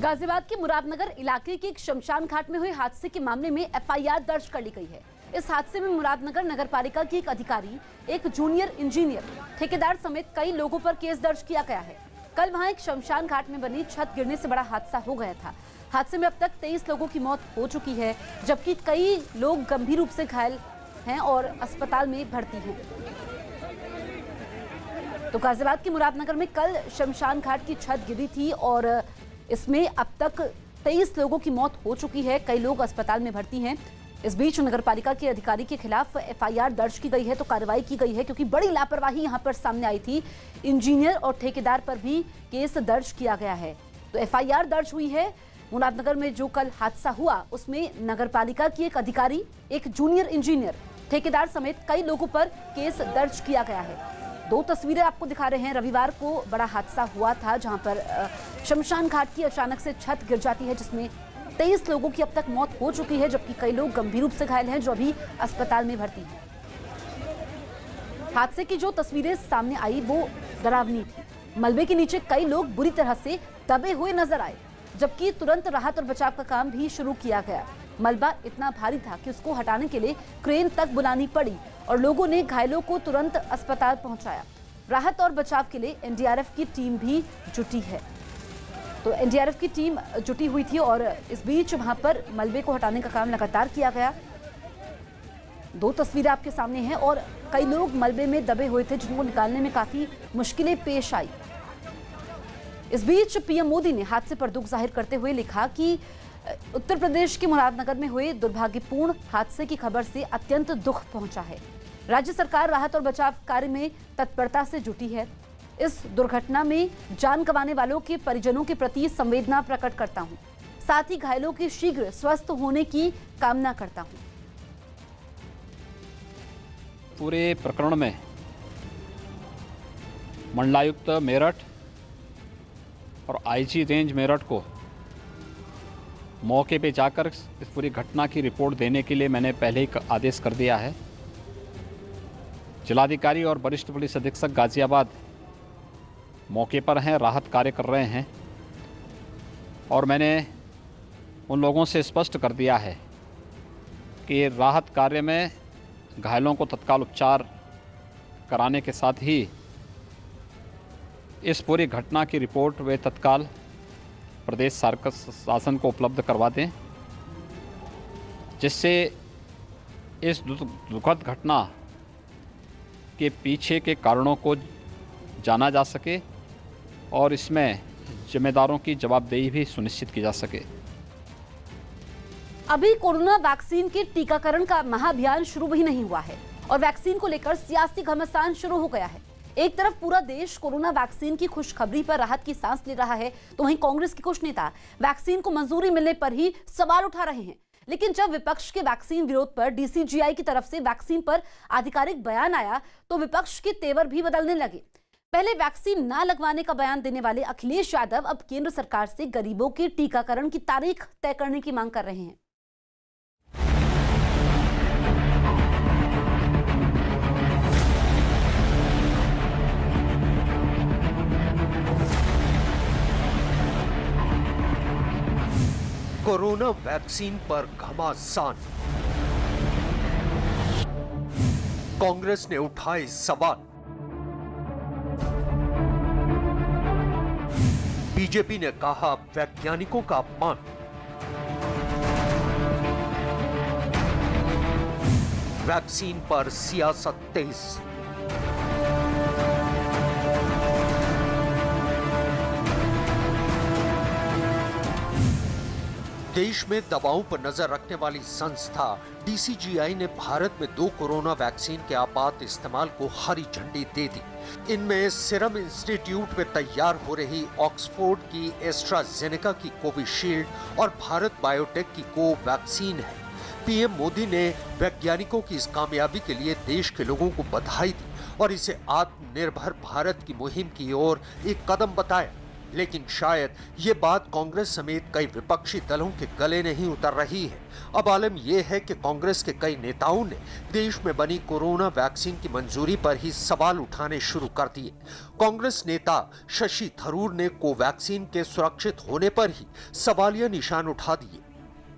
गाजियाबाद के मुरादनगर इलाके के एक शमशान घाट में हुए हादसे के मामले में एफआईआर दर्ज कर ली गई है। इस हादसे में मुरादनगर नगरपालिका की एक अधिकारी, एक जूनियर इंजीनियर, ठेकेदार समेत कई लोगों पर केस दर्ज किया गया है। कल वहां एक शमशान घाट में बनी छत गिरने से बड़ा हादसा हो गया था। हादसे में अब तक 23 लोगों की मौत हो चुकी है, जबकि कई लोग गंभीर रूप से घायल हैं और अस्पताल में भर्ती हैं। तो गाजियाबाद के मुरादनगर में कल शमशान घाट की छत गिरी थी और इसमें अब तक 23 लोगों की मौत हो चुकी है, कई लोग अस्पताल में भर्ती हैं। इस बीच नगरपालिका के अधिकारी के खिलाफ एफआईआर दर्ज की गई है, तो कार्रवाई की गई है क्योंकि बड़ी लापरवाही यहां पर सामने आई थी। इंजीनियर और ठेकेदार पर भी केस दर्ज किया गया है। तो एफआईआर दर्ज हुई है। मुरादनगर में जो कल हादसा हुआ उसमें नगरपालिका की एक अधिकारी, एक जूनियर इंजीनियर, ठेकेदार समेत कई लोगों पर केस दर्ज किया गया है। दो तस्वीरें आपको दिखा रहे हैं। रविवार को बड़ा हादसा हुआ था जहां पर शमशान घाट की अचानक से छत गिर जाती है, जिसमें 23 लोगों की अब तक मौत हो चुकी है, जबकि कई लोग गंभीर रूप से घायल हैं जो अभी अस्पताल में भर्ती हैं। हादसे की जो तस्वीरें सामने आई वो डरावनी थी। मलबे के नीचे कई लोग बुरी तरह से दबे हुए नजर आए, जबकि तुरंत राहत और बचाव का काम भी शुरू किया गया। मलबा इतना भारी था कि उसको हटाने के लिए क्रेन तक बुलानी पड़ी और लोगों ने घायलों को तुरंत अस्पताल पहुंचाया। राहत और बचाव के लिए एनडीआरएफ की टीम भी जुटी है। तो एनडीआरएफ की टीम जुटी हुई थी और इस बीच वहां पर मलबे को हटाने का काम लगातार किया गया। दो तस्वीरें आपके सामने हैं और कई लोग मलबे में दबे हुए थे, जिनको निकालने में काफी मुश्किलें पेश आई। इस बीच पीएम मोदी ने हादसे पर दुख जाहिर करते हुए लिखा कि उत्तर प्रदेश के मुरादनगर में हुए दुर्भाग्यपूर्ण हादसे की खबर से अत्यंत दुख पहुंचा है। राज्य सरकार राहत और बचाव कार्य में तत्परता से जुटी है। इस दुर्घटना में जान गंवाने वालों के परिजनों के प्रति संवेदना प्रकट करता हूं, साथ ही घायलों के शीघ्र स्वस्थ होने की कामना करता हूं। पूरे प्रकरण में मंडलायुक्त मेरठ और आईजी रेंज मेरठ को मौके पे जाकर इस पूरी घटना की रिपोर्ट देने के लिए मैंने पहले ही आदेश कर दिया है। जिलाधिकारी और वरिष्ठ पुलिस अधीक्षक गाजियाबाद मौके पर हैं, राहत कार्य कर रहे हैं और मैंने उन लोगों से स्पष्ट कर दिया है कि राहत कार्य में घायलों को तत्काल उपचार कराने के साथ ही इस पूरी घटना की रिपोर्ट वे तत्काल प्रदेश शासन को उपलब्ध करवा दें, जिससे इस दुखद घटना के पीछे के कारणों को जाना जा सके और इसमें जिम्मेदारों की जवाबदेही भी सुनिश्चित की जा सके। अभी कोरोना वैक्सीन के टीकाकरण का महाअभियान शुरू भी नहीं हुआ है और वैक्सीन को लेकर सियासी घमासान शुरू हो गया है। एक तरफ पूरा देश कोरोना वैक्सीन की खुशखबरी पर राहत की सांस ले रहा है, तो वहीं कांग्रेस के कुछ नेता वैक्सीन को मंजूरी मिलने पर ही सवाल उठा रहे हैं। लेकिन जब विपक्ष के वैक्सीन विरोध पर डीसीजीआई की तरफ से वैक्सीन पर आधिकारिक बयान आया तो विपक्ष के तेवर भी बदलने लगे। पहले वैक्सीन ना लगवाने का बयान देने वाले अखिलेश यादव अब केंद्र सरकार से गरीबों के टीकाकरण की तारीख तय करने की मांग कर रहे हैं। कोरोना वैक्सीन पर घमासान, कांग्रेस ने उठाए सवाल। बीजेपी ने कहा वैज्ञानिकों का अपमान। वैक्सीन पर सियासत तेज। देश में दवाओं पर नजर रखने वाली संस्था डीसीजीआई ने भारत में 2 कोरोना वैक्सीन के आपात इस्तेमाल को हरी झंडी दे दी। इनमें सीरम इंस्टीट्यूट में तैयार हो रही ऑक्सफोर्ड की एस्ट्राजेनेका की कोविशील्ड और भारत बायोटेक की कोवैक्सीन है। पीएम मोदी ने वैज्ञानिकों की इस कामयाबी के लिए देश के लोगों को बधाई दी और इसे आत्मनिर्भर भारत की मुहिम की ओर एक कदम बताया। लेकिन शायद ये बात कांग्रेस समेत कई विपक्षी दलों के गले नहीं उतर रही है। अब आलम यह है कि कांग्रेस के कई नेताओं ने देश में बनी कोरोना वैक्सीन की मंजूरी पर ही सवाल उठाने शुरू कर दिए। कांग्रेस नेता शशि थरूर ने कोवैक्सीन के सुरक्षित होने पर ही सवालिया निशान उठा दिए।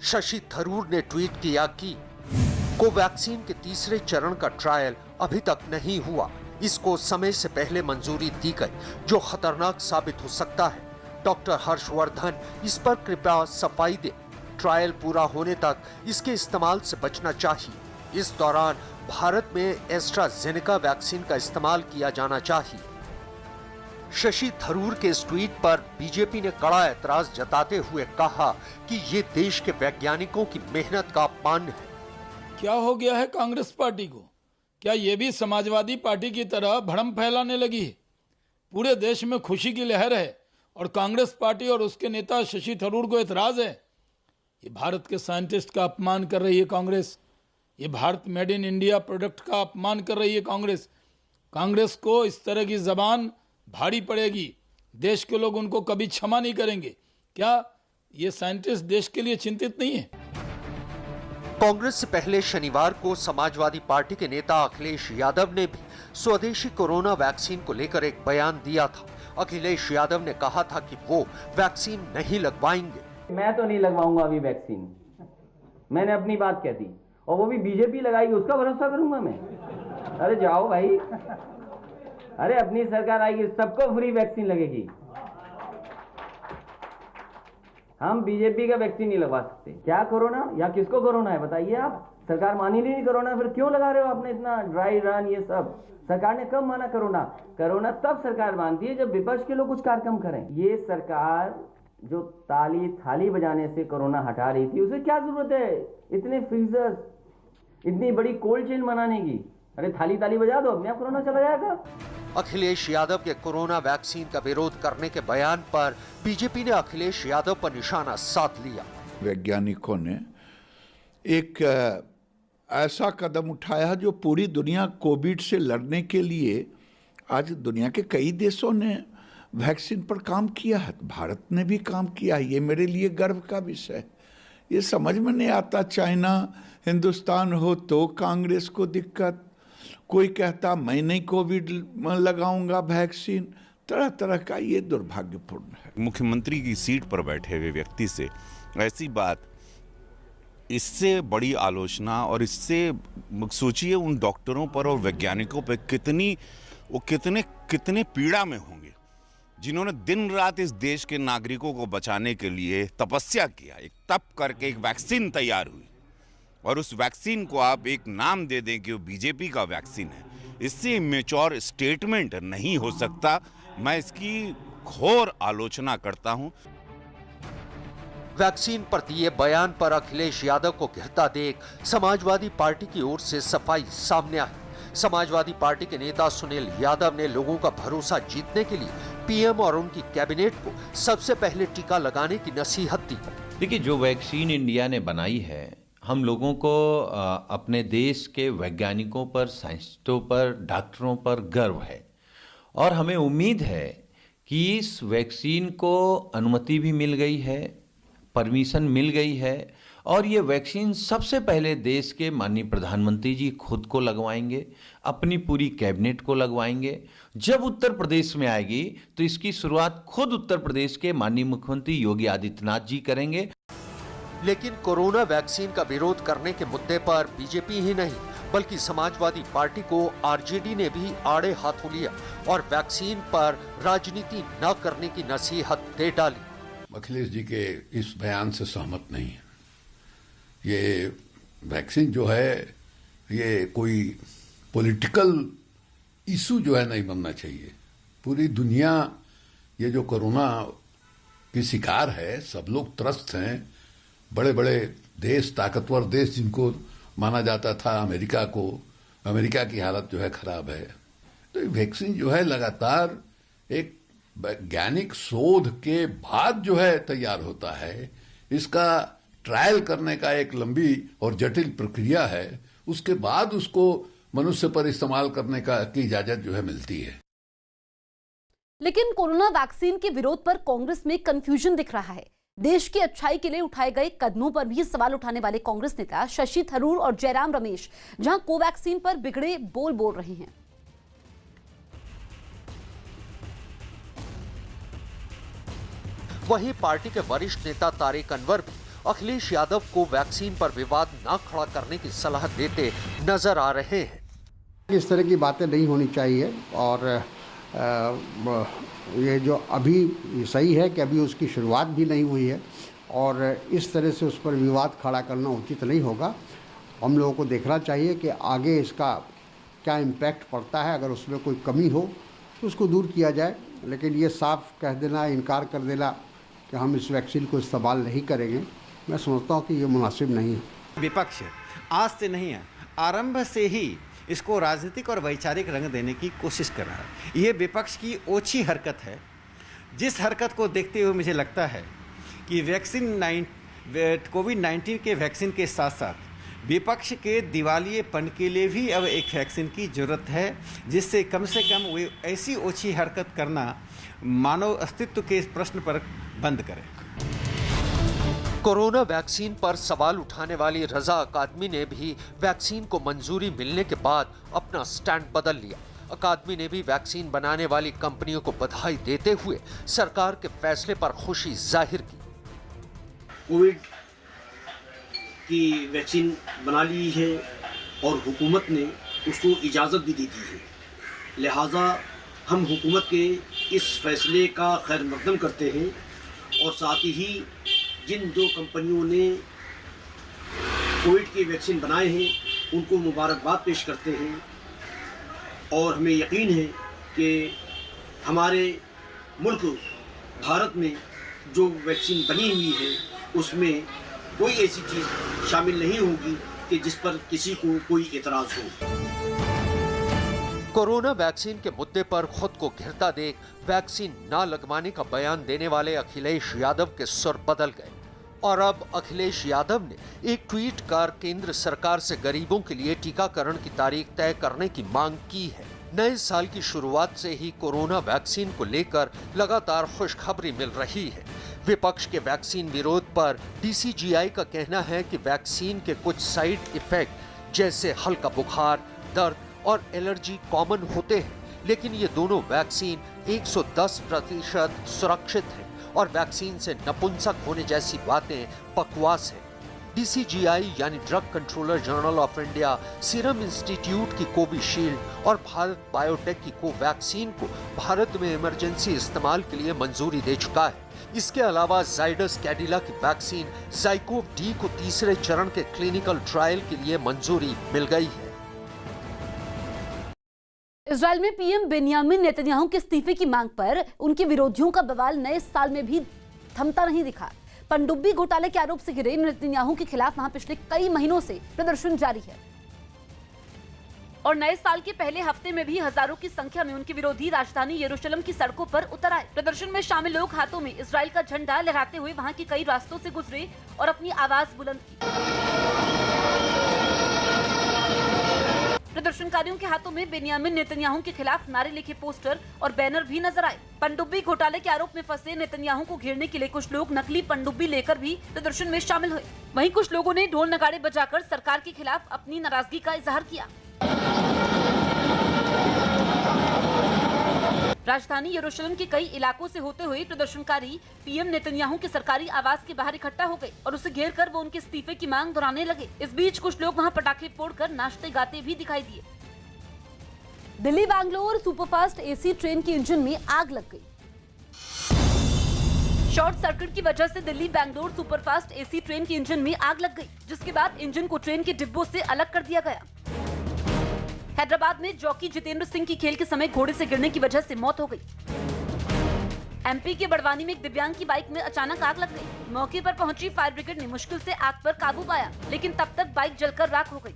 शशि थरूर ने ट्वीट किया कि कोवैक्सीन के तीसरे चरण का ट्रायल अभी तक नहीं हुआ, इसको समय से पहले मंजूरी दी गई जो खतरनाक साबित हो सकता है। डॉक्टर हर्षवर्धन इस पर कृपया सफाई दें। ट्रायल पूरा होने तक इसके इस्तेमाल से बचना चाहिए। इस दौरान भारत में एस्ट्राजेनेका वैक्सीन का इस्तेमाल किया जाना चाहिए। शशि थरूर के इस ट्वीट पर बीजेपी ने कड़ा एतराज जताते हुए कहा कि ये देश के वैज्ञानिकों की मेहनत का अपमान है। क्या हो गया है कांग्रेस पार्टी को? क्या ये भी समाजवादी पार्टी की तरह भ्रम फैलाने लगी है? पूरे देश में खुशी की लहर है और कांग्रेस पार्टी और उसके नेता शशि थरूर को एतराज है। ये भारत के साइंटिस्ट का अपमान कर रही है कांग्रेस। ये Bharat made in India product का अपमान कर रही है कांग्रेस। कांग्रेस को इस तरह की जबान भारी पड़ेगी। देश के लोग उनको कभी क्षमा नहीं करेंगे। क्या ये साइंटिस्ट देश के लिए चिंतित नहीं है? कांग्रेस से पहले शनिवार को समाजवादी पार्टी के नेता अखिलेश यादव ने भी स्वदेशी कोरोना वैक्सीन को लेकर एक बयान दिया था। अखिलेश यादव ने कहा था कि वो वैक्सीन नहीं लगवाएंगे। मैं तो नहीं लगवाऊंगा अभी वैक्सीन। मैंने अपनी बात कह दी और वो भी बीजेपी लगाएगी, उसका भरोसा करूंगा मैं? अरे जाओ भाई, अरे अपनी सरकार आएगी, सबको फ्री वैक्सीन लगेगी। हम बीजेपी का वैक्सीन नहीं लगवा सकते। क्या कोरोना या किसको कोरोना है बताइए आप? सरकार मान ही नहीं कोरोना, फिर क्यों लगा रहे हो आपने इतना ड्राई रन? ये सब सरकार ने कब माना कोरोना? कोरोना तब सरकार मानती है जब विपक्ष के लोग कुछ कार्यक्रम करें। ये सरकार जो ताली थाली बजाने से कोरोना हटा रही थी, उसे क्या जरूरत है इतने फ्रीजर्स, इतनी बड़ी कोल्ड चेन बनाने की? अरे थाली ताली बजा दो, अपने आप कोरोना चला जाएगा। अखिलेश यादव के कोरोना वैक्सीन का विरोध करने के बयान पर बीजेपी ने अखिलेश यादव पर निशाना साध लिया। वैज्ञानिकों ने एक ऐसा कदम उठाया जो पूरी दुनिया कोविड से लड़ने के लिए, आज दुनिया के कई देशों ने वैक्सीन पर काम किया है, भारत ने भी काम किया है। ये मेरे लिए गर्व का विषय है। ये समझ में नहीं आता, चाइना हिंदुस्तान हो तो कांग्रेस को दिक्कत, कोई कहता मैं नहीं कोविड लगाऊंगा वैक्सीन, तरह तरह का ये दुर्भाग्यपूर्ण है। मुख्यमंत्री की सीट पर बैठे हुए व्यक्ति से ऐसी बात, इससे बड़ी आलोचना, और इससे सोचिए उन डॉक्टरों पर और वैज्ञानिकों पर कितने पीड़ा में होंगे जिन्होंने दिन रात इस देश के नागरिकों को बचाने के लिए तपस्या किया। एक तप करके एक वैक्सीन तैयार हुई और उस वैक्सीन को आप एक नाम दे दें कि वो बीजेपी का वैक्सीन है। इससे इमेच्योर स्टेटमेंट नहीं हो सकता। मैं इसकी घोर आलोचना करता हूं। वैक्सीन पर दिए बयान पर अखिलेश यादव को घिरता देख समाजवादी पार्टी की ओर से सफाई सामने आई। समाजवादी पार्टी के नेता सुनील यादव ने लोगों का भरोसा जीतने के लिए पीएम और उनकी कैबिनेट को सबसे पहले टीका लगाने की नसीहत दी। देखिए, जो वैक्सीन इंडिया ने बनाई है, हम लोगों को अपने देश के वैज्ञानिकों पर, साइंटिस्टों पर, डॉक्टरों पर गर्व है और हमें उम्मीद है कि इस वैक्सीन को अनुमति भी मिल गई है, परमिशन मिल गई है और ये वैक्सीन सबसे पहले देश के माननीय प्रधानमंत्री जी खुद को लगवाएंगे, अपनी पूरी कैबिनेट को लगवाएंगे। जब उत्तर प्रदेश में आएगी तो इसकी शुरुआत खुद उत्तर प्रदेश के माननीय मुख्यमंत्री योगी आदित्यनाथ जी करेंगे। लेकिन कोरोना वैक्सीन का विरोध करने के मुद्दे पर बीजेपी ही नहीं बल्कि समाजवादी पार्टी को आरजेडी ने भी आड़े हाथों लिया और वैक्सीन पर राजनीति न करने की नसीहत दे डाली। अखिलेश जी के इस बयान से सहमत नहीं है। ये वैक्सीन जो है ये कोई पॉलिटिकल इशू जो है नहीं बनना चाहिए। पूरी दुनिया ये जो कोरोना की शिकार है, सब लोग त्रस्त हैं। बड़े बड़े देश, ताकतवर देश जिनको माना जाता था अमेरिका की हालत जो है खराब है। तो ये वैक्सीन जो है लगातार एक वैज्ञानिक शोध के बाद जो है तैयार होता है। इसका ट्रायल करने का एक लंबी और जटिल प्रक्रिया है। उसके बाद उसको मनुष्य पर इस्तेमाल करने की इजाजत जो है मिलती है। लेकिन कोरोना वैक्सीन के विरोध पर कांग्रेस में कंफ्यूजन दिख रहा है। देश की अच्छाई के लिए उठाए गए कदमों पर भी सवाल उठाने वाले कांग्रेस नेता शशि थरूर और जयराम रमेश जहां कोवैक्सीन पर बिगड़े बोल रहे हैं। वहीं पार्टी के वरिष्ठ नेता तारिक अनवर भी अखिलेश यादव को वैक्सीन पर विवाद न खड़ा करने की सलाह देते नजर आ रहे हैं। इस तरह की बातें नहीं होनी चाहिए और ये जो अभी सही है कि अभी उसकी शुरुआत भी नहीं हुई है और इस तरह से उस पर विवाद खड़ा करना उचित नहीं होगा। हम लोगों को देखना चाहिए कि आगे इसका क्या इम्पैक्ट पड़ता है। अगर उसमें कोई कमी हो तो उसको दूर किया जाए, लेकिन ये साफ कह देना, इनकार कर देना कि हम इस वैक्सीन को इस्तेमाल नहीं करेंगे, मैं समझता हूँ कि ये मुनासिब नहीं है। विपक्ष आज से नहीं है, आरंभ से ही इसको राजनीतिक और वैचारिक रंग देने की कोशिश कर रहा है। ये विपक्ष की ओछी हरकत है, जिस हरकत को देखते हुए मुझे लगता है कि कोविड-19 के वैक्सीन के साथ साथ विपक्ष के दिवालियेपन के लिए भी अब एक वैक्सीन की ज़रूरत है, जिससे कम से कम वे ऐसी ओछी हरकत करना मानव अस्तित्व के प्रश्न पर बंद करें। कोरोना वैक्सीन पर सवाल उठाने वाली रजा अकादमी ने भी वैक्सीन को मंजूरी मिलने के बाद अपना स्टैंड बदल लिया। अकादमी ने भी वैक्सीन बनाने वाली कंपनियों को बधाई देते हुए सरकार के फैसले पर खुशी जाहिर की। कोविड की वैक्सीन बना ली है और हुकूमत ने उसको इजाज़त भी दे दी है, लिहाजा हम हुकूमत के इस फैसले का खैर मकदम करते हैं और साथ ही जिन दो कंपनियों ने कोविड की वैक्सीन बनाए हैं उनको मुबारकबाद पेश करते हैं और हमें यकीन है कि हमारे मुल्क भारत में जो वैक्सीन बनी हुई है उसमें कोई ऐसी चीज़ शामिल नहीं होगी कि जिस पर किसी को कोई एतराज़ हो। कोरोना वैक्सीन के मुद्दे पर खुद को घिरता देख वैक्सीन न लगवाने का बयान देने वाले अखिलेश यादव के सुर बदल गए और अब अखिलेश यादव ने एक ट्वीट कर केंद्र सरकार से गरीबों के लिए टीकाकरण की तारीख तय करने की मांग की है। नए साल की शुरुआत से ही कोरोना वैक्सीन को लेकर लगातार खुशखबरी मिल रही है। विपक्ष के वैक्सीन विरोध पर डीसीजीआई का कहना है कि वैक्सीन के कुछ साइड इफेक्ट जैसे हल्का बुखार, दर्द और एलर्जी कॉमन होते हैं, लेकिन ये दोनों वैक्सीन 110% सुरक्षित हैं और वैक्सीन से नपुंसक होने जैसी बातें बकवास है। डीसीजीआई यानी drug controller general of India serum institute की कोविशील्ड और भारत बायोटेक की कोवैक्सीन को भारत में इमरजेंसी इस्तेमाल के लिए मंजूरी दे चुका है। इसके अलावा जाइडस कैडिला की वैक्सीन ज़ाइकोव डी को तीसरे चरण के क्लिनिकल ट्रायल के लिए मंजूरी मिल गई है। इजराइल में पीएम बेंयामिन नेतन्याहू के इस्तीफे की मांग पर उनके विरोधियों का बवाल नए साल में भी थमता नहीं दिखा। पनडुब्बी घोटाले के आरोप से घिरे नेतन्याहू के खिलाफ वहां पिछले कई महीनों से प्रदर्शन जारी है और नए साल के पहले हफ्ते में भी हजारों की संख्या में उनके विरोधी राजधानी यरूशलेम की सड़कों पर उतर आए। प्रदर्शन में शामिल लोग हाथों में इजराइल का झंडा लहराते हुए वहां के कई रास्तों से गुजरे और अपनी आवाज बुलंद की। प्रदर्शनकारियों के हाथों में बेंयामिन नेतन्याहू के खिलाफ नारे लिखे पोस्टर और बैनर भी नजर आए। पनडुब्बी घोटाले के आरोप में फंसे नेतन्याहू को घेरने के लिए कुछ लोग नकली पनडुब्बी लेकर भी प्रदर्शन में शामिल हुए। वहीं कुछ लोगों ने ढोल नगाड़े बजाकर सरकार के खिलाफ अपनी नाराजगी का इजहार किया। राजधानी यरूशलेम के कई इलाकों से होते हुए प्रदर्शनकारी पीएम नेतन्याहू के सरकारी आवास के बाहर इकट्ठा हो गए और उसे घेरकर वो उनके इस्तीफे की मांग दोहराने लगे। इस बीच कुछ लोग वहां पटाखे फोड़कर नाचते गाते भी दिखाई दिए। Delhi Bangalore superfast AC train के इंजन में आग लग गई। शॉर्ट सर्किट की वजह से Delhi Bangalore superfast AC train के इंजन में आग लग गई, जिसके बाद इंजन को ट्रेन के डिब्बों से अलग कर दिया गया। हैदराबाद में जॉकी जितेंद्र सिंह की खेल के समय घोड़े से गिरने की वजह से मौत हो गई। एमपी के बड़वानी में एक दिव्यांग की बाइक में अचानक आग लग गई। मौके पर पहुंची फायर ब्रिगेड ने मुश्किल से आग पर काबू पाया, लेकिन तब तक बाइक जलकर राख हो गई।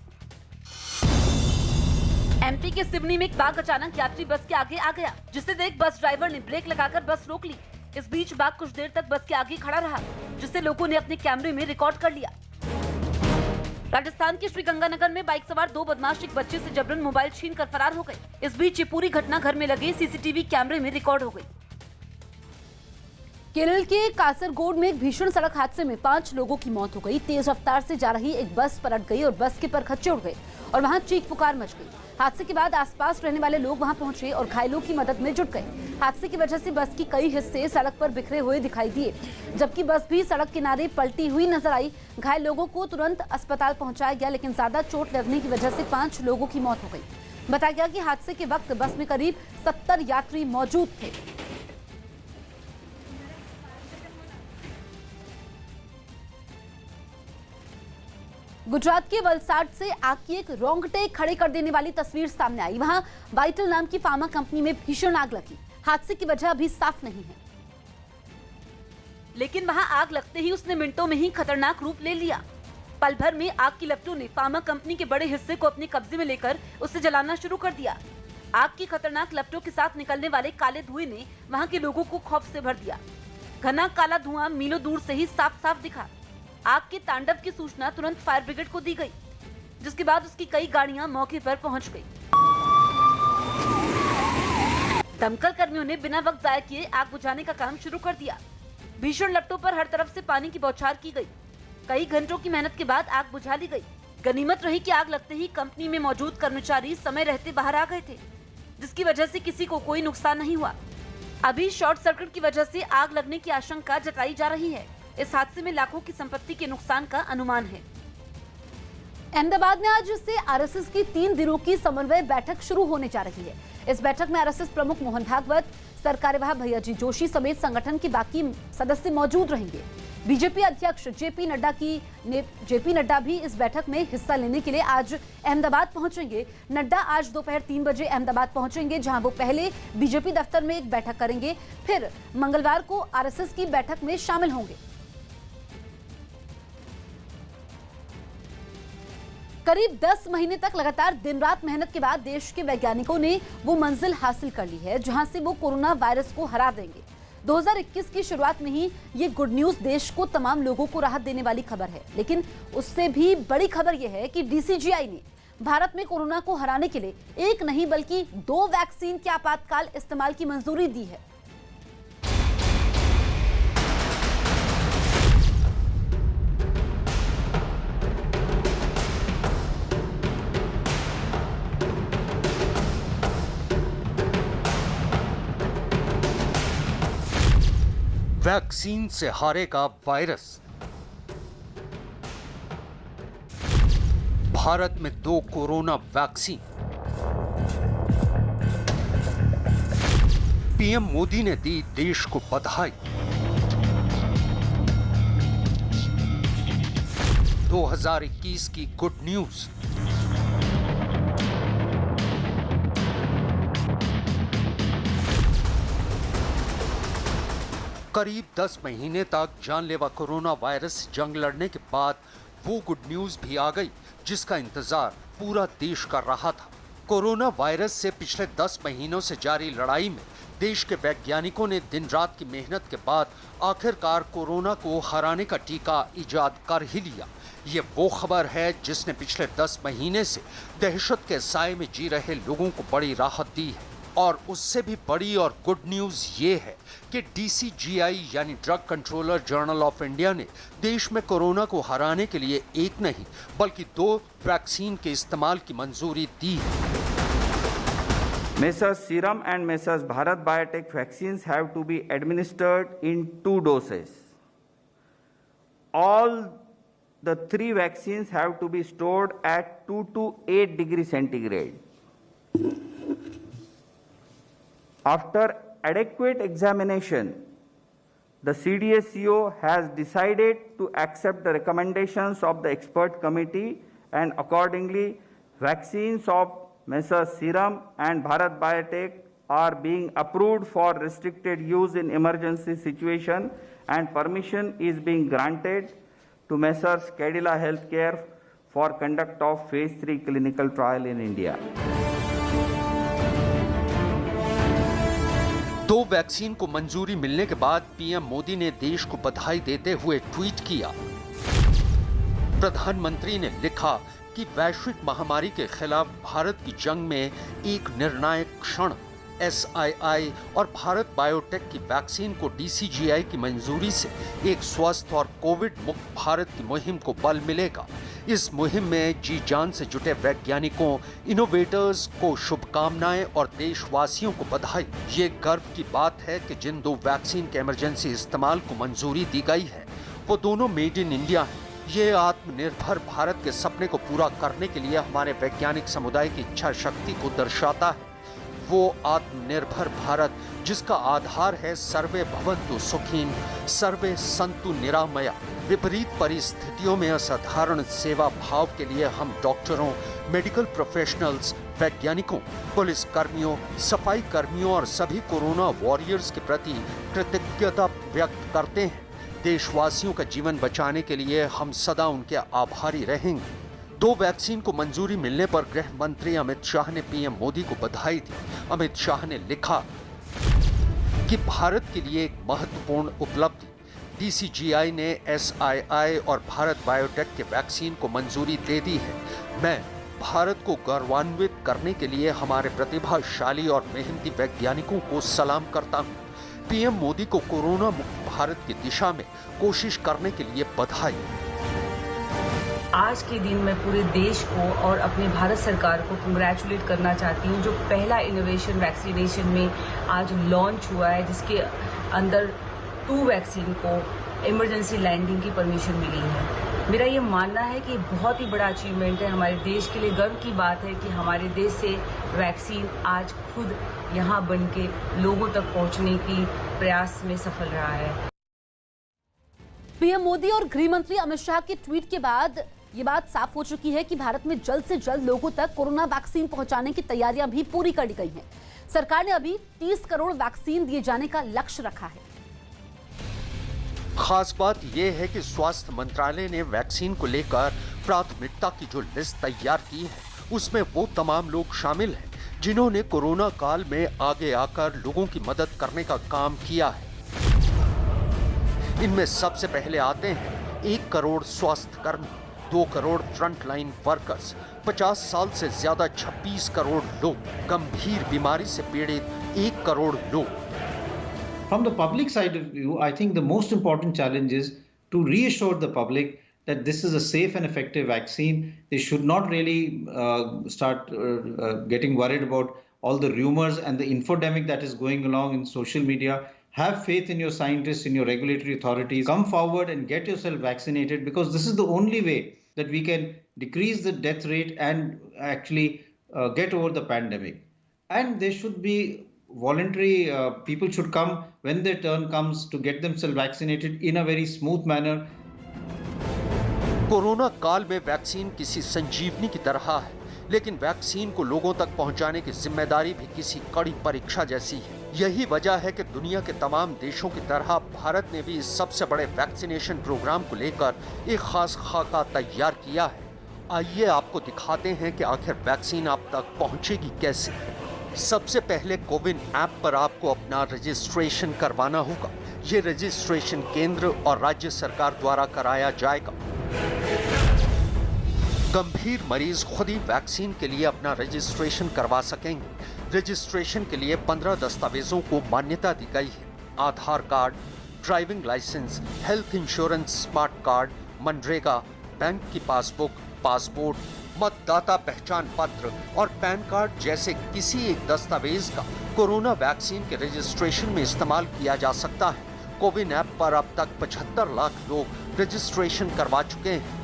एमपी के सिवनी में एक बाघ अचानक यात्री बस के आगे आ गया, जिसे देख बस ड्राइवर ने ब्रेक लगाकर बस रोक ली। इस बीच बाघ कुछ देर तक बस के आगे खड़ा रहा, जिसे लोगों ने अपने कैमरे में रिकॉर्ड कर लिया। राजस्थान के श्रीगंगानगर में बाइक सवार 2 बदमाश एक बच्चे से जबरन मोबाइल छीनकर फरार हो गए। इस बीच ये पूरी घटना घर में लगे सीसीटीवी कैमरे में रिकॉर्ड हो गई। केरल के कासरगोड में एक भीषण सड़क हादसे में 5 लोगों की मौत हो गई। तेज रफ्तार से जा रही एक बस पलट गई और बस के परखच्चे उड़ गए और वहां चीख पुकार मच गई। हादसे के बाद आसपास रहने वाले लोग वहां पहुंचे और घायलों की मदद में जुट गए। हादसे की वजह से बस की कई हिस्से सड़क पर बिखरे हुए दिखाई दिए, जबकि बस भी सड़क किनारे पलटी हुई नजर आई। घायल लोगों को तुरंत अस्पताल पहुंचाया गया, लेकिन ज्यादा चोट लगने की वजह से 5 लोगों की मौत हो गई। बताया गया कि हादसे के वक्त बस में करीब 70 यात्री मौजूद थे। गुजरात के वलसाड से आग की एक रोंगटे खड़े कर देने वाली तस्वीर सामने आई। वहां वाइटल नाम की फार्मा कंपनी में भीषण आग लगी। हादसे की वजह अभी साफ नहीं है, लेकिन वहां आग लगते ही उसने मिनटों में ही खतरनाक रूप ले लिया। पल भर में आग की लपटों ने फार्मा कंपनी के बड़े हिस्से को अपने कब्जे में लेकर उसे जलाना शुरू कर दिया। आग की खतरनाक लपटों के साथ निकलने वाले काले धुएं ने वहां के लोगों को खौफ से भर दिया। घना काला धुआं मीलों दूर से ही साफ साफ दिखा। आग के तांडव की सूचना तुरंत फायर ब्रिगेड को दी गई, जिसके बाद उसकी कई गाड़ियां मौके पर पहुंच गई। दमकल कर्मियों ने बिना वक्त जाया किए आग बुझाने का काम शुरू कर दिया। भीषण लपटों पर हर तरफ से पानी की बौछार की गई। कई घंटों की मेहनत के बाद आग बुझा ली गई। गनीमत रही कि आग लगते ही कंपनी में मौजूद कर्मचारी समय रहते बाहर आ गए थे, जिसकी वजह से किसी को कोई नुकसान नहीं हुआ। अभी शॉर्ट सर्किट की वजह से आग लगने की आशंका जताई जा रही है। इस हादसे में लाखों की संपत्ति के नुकसान का अनुमान है। अहमदाबाद में आज से आरएसएस की 3 दिनों की समन्वय बैठक शुरू होने जा रही है। इस बैठक में आरएसएस प्रमुख मोहन भागवत, सरकार्यवाह भैयाजी जोशी समेत संगठन के बाकी सदस्य मौजूद रहेंगे। बीजेपी अध्यक्ष जेपी नड्डा भी इस बैठक में हिस्सा लेने के लिए आज अहमदाबाद पहुंचेंगे। नड्डा आज दोपहर 3 बजे अहमदाबाद पहुंचेंगे, जहां वो पहले बीजेपी दफ्तर में एक बैठक करेंगे, फिर मंगलवार को आरएसएस की बैठक में शामिल होंगे। करीब 10 महीने तक लगातार दिन रात मेहनत के बाद देश के वैज्ञानिकों ने वो मंजिल हासिल कर ली है जहां से वो कोरोना वायरस को हरा देंगे। 2021 की शुरुआत में ही ये गुड न्यूज देश को तमाम लोगों को राहत देने वाली खबर है, लेकिन उससे भी बड़ी खबर यह है कि डीसीजीआई ने भारत में कोरोना को हराने के लिए एक नहीं बल्कि 2 वैक्सीन के आपातकाल इस्तेमाल की मंजूरी दी है। वैक्सीन से हारेगा वायरस। भारत में 2 कोरोना वैक्सीन। पीएम मोदी ने दी देश को बधाई। 2021 की गुड न्यूज। करीब 10 महीने तक जानलेवा कोरोना वायरस से जंग लड़ने के बाद वो गुड न्यूज भी आ गई जिसका इंतजार पूरा देश कर रहा था। कोरोना वायरस से पिछले 10 महीनों से जारी लड़ाई में देश के वैज्ञानिकों ने दिन रात की मेहनत के बाद आखिरकार कोरोना को हराने का टीका इजाद कर ही लिया। ये वो खबर है जिसने पिछले 10 महीने से दहशत के साए में जी रहे लोगों को बड़ी राहत दी है। और उससे भी बड़ी और गुड न्यूज ये है कि डीसीजीआई यानी drug controller general of India ने देश में कोरोना को हराने के लिए एक नहीं बल्कि 2 वैक्सीन के इस्तेमाल की मंजूरी दी है। Messrs. Serum and Messrs. Bharat Biotech vaccines have to be administered in 2 doses. All the 3 vaccines have to be stored at 2 to 8 degrees centigrade. After adequate examination, the CDSCO has decided to accept the recommendations of the expert committee, and accordingly, vaccines of Messrs. Serum and Bharat Biotech are being approved for restricted use in emergency situation, and permission is being granted to Messrs. Cadila Healthcare for conduct of phase 3 clinical trial in India. 2 vaccine को मंजूरी मिलने के बाद PM Modi ने देश को बधाई देते हुए ट्वीट किया, प्रधानमंत्री ने लिखा कि वैश्विक महामारी के खिलाफ भारत की जंग में एक निर्णायक क्षण SII और भारत बायोटेक की वैक्सीन को DCGI की मंजूरी से एक स्वस्थ और कोविड मुक्त भारत की मुहिम को बल मिलेगा। इस मुहिम में जी जान से जुटे वैज्ञानिकों, इनोवेटर्स को शुभकामनाएं और देशवासियों को बधाई। ये गर्व की बात है कि जिन 2 वैक्सीन के इमरजेंसी इस्तेमाल को मंजूरी दी गई है वो दोनों मेड इन इंडिया हैं। ये आत्मनिर्भर भारत के सपने को पूरा करने के लिए हमारे वैज्ञानिक समुदाय की इच्छा शक्ति को दर्शाता है। वो आत्मनिर्भर भारत जिसका आधार है सर्वे भवन्तु सुखीन, सर्वे सन्तु निरामया। विपरीत परिस्थितियों में असाधारण सेवा भाव के लिए हम डॉक्टरों, मेडिकल प्रोफेशनल्स, वैज्ञानिकों, पुलिस कर्मियों, सफाई कर्मियों और सभी कोरोना वॉरियर्स के प्रति कृतज्ञता व्यक्त करते हैं। देशवासियों का जीवन बचाने के लिए हम सदा उनके आभारी रहेंगे। 2 वैक्सीन को मंजूरी मिलने पर गृह मंत्री अमित शाह ने पीएम मोदी को बधाई दी। अमित शाह ने लिखा कि भारत के लिए एक महत्वपूर्ण उपलब्धि, DCGI ने SII और भारत बायोटेक के वैक्सीन को मंजूरी दे दी है। मैं भारत को गौरवान्वित करने के लिए हमारे प्रतिभाशाली और मेहनती वैज्ञानिकों को सलाम करता हूँ। पीएम मोदी को कोरोना मुक्त भारत की दिशा में कोशिश करने के लिए बधाई। आज के दिन मैं पूरे देश को और अपने भारत सरकार को कंग्रेचुलेट करना चाहती हूँ जो पहला इनोवेशन वैक्सीनेशन में आज लॉन्च हुआ है, जिसके अंदर 2 वैक्सीन को इमरजेंसी लैंडिंग की परमिशन मिली है। मेरा ये मानना है कि बहुत ही बड़ा अचीवमेंट है, हमारे देश के लिए गर्व की बात है कि हमारे देश से वैक्सीन आज खुद यहाँ बन के लोगों तक पहुँचने की प्रयास में सफल रहा है। पीएम मोदी और गृह मंत्री अमित शाह के ट्वीट के बाद ये बात साफ हो चुकी है कि भारत में जल्द से जल्द लोगों तक कोरोना वैक्सीन पहुंचाने की तैयारियां भी पूरी कर ली गई हैं। सरकार ने अभी 30 करोड़ वैक्सीन दिए जाने का लक्ष्य रखा है। खास बात यह है कि स्वास्थ्य मंत्रालय ने वैक्सीन को लेकर प्राथमिकता की जो लिस्ट तैयार की है उसमें वो तमाम लोग शामिल हैं जिन्होंने कोरोना काल में आगे आकर लोगों की मदद करने का काम किया है। इनमें सबसे पहले आते हैं 1 करोड़ स्वास्थ्य कर्मी, 2 करोड़ फ्रंटलाइन वर्कर्स, 50 साल से ज्यादा 26 करोड़ लोग, गंभीर बीमारी से पीड़ित 1 करोड़ लोग। From the public side of view, I think the most important challenge is to reassure the public that this is a safe and effective vaccine. They should not really start getting worried about all the rumors and the infodemic that is going along in social media. Have faith in your scientists, in your regulatory authorities. Come forward and get yourself vaccinated because this is the only way that we can decrease the death rate and actually get over the pandemic. And there should be voluntary, people should come when their turn comes to get themselves vaccinated in a very smooth manner. Corona काल में vaccine किसी संजीवनी की तरह है, लेकिन vaccine को लोगों तक पहुंचाने की जिम्मेदारी भी किसी कड़ी परीक्षा जैसी है। यही वजह है कि दुनिया के तमाम देशों की तरह भारत ने भी इस सबसे बड़े वैक्सीनेशन प्रोग्राम को लेकर एक खास खाका तैयार किया है। आइए आपको दिखाते हैं कि आखिर वैक्सीन आप तक पहुंचेगी कैसे। सबसे पहले कोविन ऐप पर आपको अपना रजिस्ट्रेशन करवाना होगा। ये रजिस्ट्रेशन केंद्र और राज्य सरकार द्वारा कराया जाएगा। गंभीर मरीज खुद ही वैक्सीन के लिए अपना रजिस्ट्रेशन करवा सकेंगे। रजिस्ट्रेशन के लिए 15 दस्तावेजों को मान्यता दी गई है। Aadhaar card, driving licence, health insurance smart card, MNREGA, bank की पासबुक, पासपोर्ट, मतदाता पहचान पत्र और पैन कार्ड जैसे किसी एक दस्तावेज का कोरोना वैक्सीन के रजिस्ट्रेशन में इस्तेमाल किया जा सकता है। कोविन ऐप पर अब तक 75 लाख लोग रजिस्ट्रेशन करवा चुके हैं।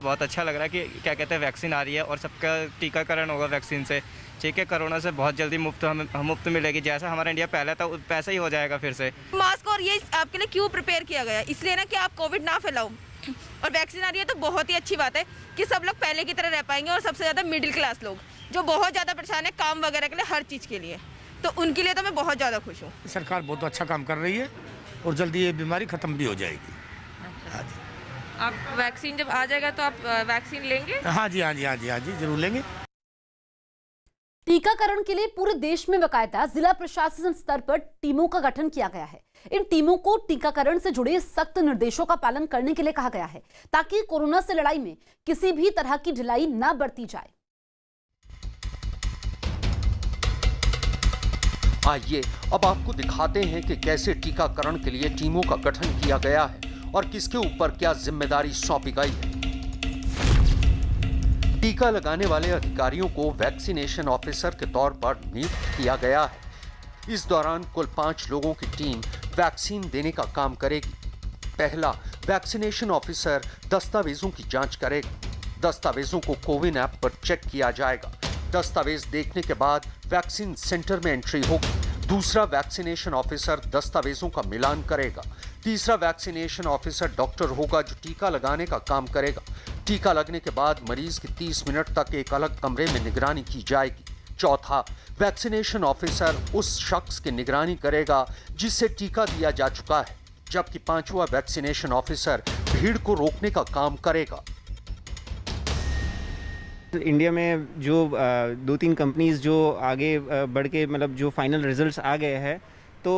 बहुत अच्छा लग रहा है कि क्या कहते हैं वैक्सीन आ रही है और सबका टीकाकरण होगा वैक्सीन से। ठीक है, कोरोना से बहुत जल्दी मुफ्त मिलेगी। जैसा हमारा इंडिया पहले था वैसा ही हो जाएगा फिर से। मास्क और ये आपके लिए क्यों प्रिपेयर किया गया है? इसलिए ना कि आप कोविड ना फैलाओ। और वैक्सीन आ रही है तो बहुत ही अच्छी बात है कि सब लोग पहले की तरह रह पाएंगे और सबसे ज़्यादा मिडिल क्लास लोग जो बहुत ज़्यादा परेशान है काम वगैरह के लिए, हर चीज़ के लिए, तो उनके लिए तो मैं बहुत ज़्यादा खुश हूँ। सरकार बहुत अच्छा काम कर रही है और जल्दी ये बीमारी ख़त्म भी हो जाएगी। आप वैक्सीन जब आ जाएगा तो आप वैक्सीन लेंगे? हाँ जी, जरूर लेंगे। टीकाकरण के लिए पूरे देश में बाकायदा जिला प्रशासन स्तर पर टीमों का गठन किया गया है। इन टीमों को टीकाकरण से जुड़े सख्त निर्देशों का पालन करने के लिए कहा गया है, ताकि कोरोना से लड़ाई में किसी भी तरह की ढिलाई न बरती जाए। आइए अब आपको दिखाते हैं कि कैसे टीकाकरण के लिए टीमों का गठन किया गया है और किसके ऊपर क्या जिम्मेदारी सौंपी गई है। टीका लगाने वाले अधिकारियों को वैक्सीनेशन ऑफिसर के तौर पर नियुक्त किया गया है। इस दौरान कुल 5 लोगों की टीम वैक्सीन देने का काम करेगी। पहला, वैक्सीनेशन ऑफिसर दस्तावेजों की जांच करेगा। दस्तावेजों को कोविन ऐप पर चेक किया जाएगा। दस्तावेज देखने के बाद वैक्सीन सेंटर में एंट्री होगी। दूसरा, वैक्सीनेशन ऑफिसर दस्तावेजों का मिलान करेगा। तीसरा, वैक्सीनेशन ऑफिसर डॉक्टर होगा जो टीका लगाने का काम करेगा। टीका लगने के बाद मरीज की 30 मिनट तक एक अलग कमरे में निगरानी की जाएगी। चौथा, वैक्सीनेशन ऑफिसर उस शख्स की निगरानी करेगा जिसे टीका दिया जा चुका है, जबकि पांचवा, वैक्सीनेशन ऑफिसर भीड़ को रोकने का काम करेगा। इंडिया में जो 2-3 कंपनीज जो आगे बढ़ के मतलब जो फाइनल रिजल्ट्स आ गए हैं, तो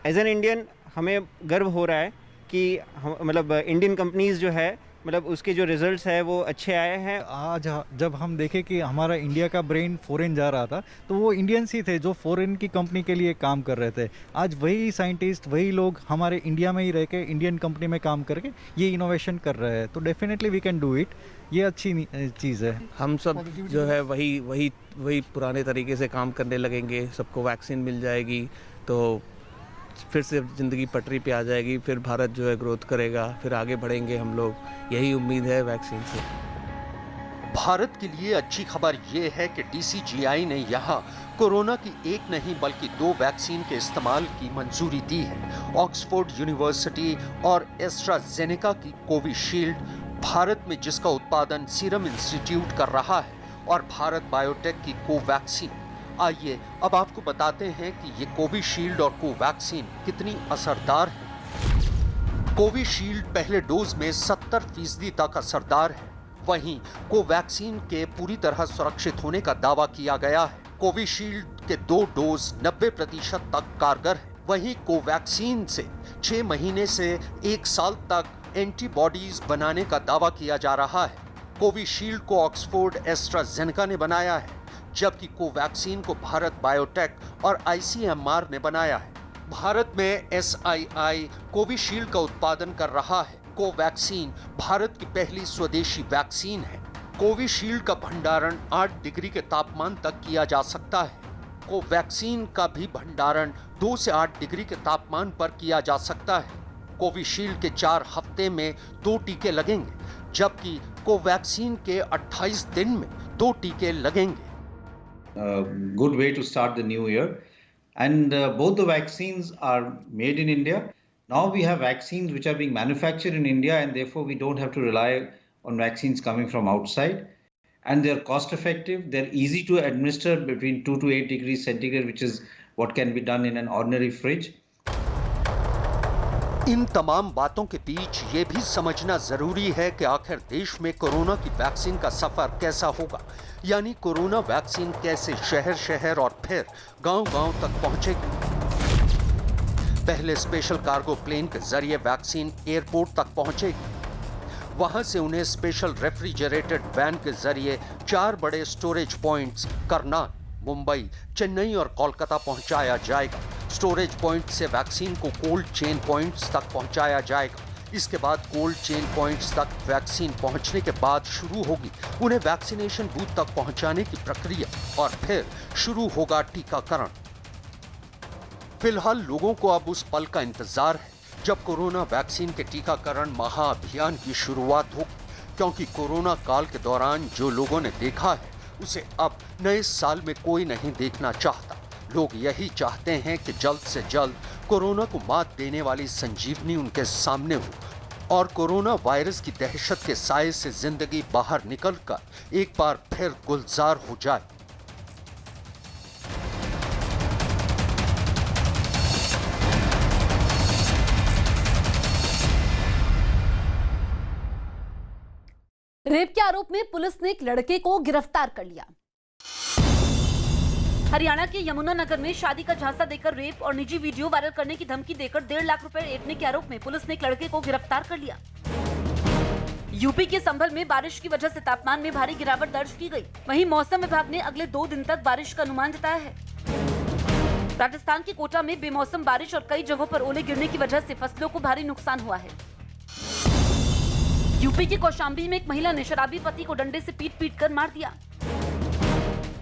एज एन इंडियन हमें गर्व हो रहा है कि मतलब इंडियन कंपनीज जो है मतलब उसके जो रिजल्ट्स है वो अच्छे आए हैं। आज जब हम देखें कि हमारा इंडिया का ब्रेन फॉरेन जा रहा था, तो वो इंडियंस ही थे जो फॉरेन की कंपनी के लिए काम कर रहे थे। आज वही साइंटिस्ट, वही लोग हमारे इंडिया में ही रह के इंडियन कंपनी में काम करके ये इनोवेशन कर रहे हैं। तो definitely we can do it. ये अच्छी चीज़ है। हम सब जो है वही पुराने तरीके से काम करने लगेंगे। सबको वैक्सीन मिल जाएगी तो फिर से ज़िंदगी पटरी पे आ जाएगी। फिर भारत जो है ग्रोथ करेगा, फिर आगे बढ़ेंगे हम लोग। यही उम्मीद है वैक्सीन से। भारत के लिए अच्छी खबर ये है कि DCGI ने यहाँ कोरोना की एक नहीं बल्कि 2 वैक्सीन के इस्तेमाल की मंजूरी दी है। ऑक्सफोर्ड यूनिवर्सिटी और एस्ट्राजेनेका की कोविशील्ड, भारत में जिसका उत्पादन सीरम इंस्टीट्यूट कर रहा है, और भारत बायोटेक की कोवैक्सीन। आइए अब आपको बताते हैं कि ये कोविशील्ड और कोवैक्सीन कितनी असरदार है। कोविशील्ड पहले डोज में 70% तक असरदार है, वहीं कोवैक्सीन के पूरी तरह सुरक्षित होने का दावा किया गया है। कोविशील्ड के 2 डोज 90% तक कारगर है, वहीं कोवैक्सीन से 6 महीने से 1 साल तक एंटीबॉडीज बनाने का दावा किया जा रहा है। कोविशील्ड को ऑक्सफोर्ड एस्ट्राजेनेका ने बनाया है, जबकि कोवैक्सीन को भारत बायोटेक और ICMR ने बनाया है। भारत में SII कोविशील्ड का उत्पादन कर रहा है। कोवैक्सीन भारत की पहली स्वदेशी वैक्सीन है। कोविशील्ड का भंडारण 8 डिग्री के तापमान तक किया जा सकता है। कोवैक्सीन का भी भंडारण 2 से 8 डिग्री के तापमान पर किया जा सकता है। कोविशील्ड के 4 हफ्ते में 2 टीके लगेंगे, जबकि कोवैक्सीन के 28 दिन में 2 टीके लगेंगे। Good way to start the new year, and both the vaccines are made in India. Now we have vaccines which are being manufactured in India, and therefore we don't have to rely on vaccines coming from outside, and they're cost effective. They're easy to administer between 2 to 8 degrees centigrade, which is what can be done in an ordinary fridge. इन तमाम बातों के बीच ये भी समझना जरूरी है कि आखिर देश में कोरोना की वैक्सीन का सफर कैसा होगा, यानी कोरोना वैक्सीन कैसे शहर शहर और फिर गांव गांव तक पहुंचेगी। पहले स्पेशल कार्गो प्लेन के जरिए वैक्सीन एयरपोर्ट तक पहुंचेगी, वहां से उन्हें स्पेशल रेफ्रिजरेटेड वैन के जरिए 4 बड़े स्टोरेज पॉइंट्स करनाल, मुंबई, चेन्नई और कोलकाता पहुंचाया जाएगा। स्टोरेज पॉइंट से वैक्सीन को कोल्ड चेन पॉइंट्स तक पहुंचाया जाएगा। इसके बाद कोल्ड चेन पॉइंट्स तक वैक्सीन पहुंचने के बाद शुरू होगी उन्हें वैक्सीनेशन बूथ तक पहुंचाने की प्रक्रिया, और फिर शुरू होगा टीकाकरण। फिलहाल लोगों को अब उस पल का इंतजार है जब कोरोना वैक्सीन के टीकाकरण महाअभियान की शुरुआत होगी, क्योंकि कोरोना काल के दौरान जो लोगों ने देखा है उसे अब नए साल में कोई नहीं देखना चाहता। लोग यही चाहते हैं कि जल्द से जल्द कोरोना को मात देने वाली संजीवनी उनके सामने हो और कोरोना वायरस की दहशत के साए से जिंदगी बाहर निकलकर एक बार फिर गुलजार हो जाए। रेप के आरोप में पुलिस ने एक लड़के को गिरफ्तार कर लिया। हरियाणा के यमुनानगर में शादी का झांसा देकर रेप और निजी वीडियो वायरल करने की धमकी देकर 1.5 लाख रुपए ऐंठने के आरोप में पुलिस ने एक लड़के को गिरफ्तार कर लिया। यूपी के संभल में बारिश की वजह से तापमान में भारी गिरावट दर्ज की गई। वहीं मौसम विभाग ने अगले 2 दिन तक बारिश का अनुमान जताया है। राजस्थान के कोटा में बेमौसम बारिश और कई जगहों पर ओले गिरने की वजह से फसलों को भारी नुकसान हुआ है। यूपी के कौशाम्बी में एक महिला ने शराबी पति को डंडे से पीट कर मार दिया।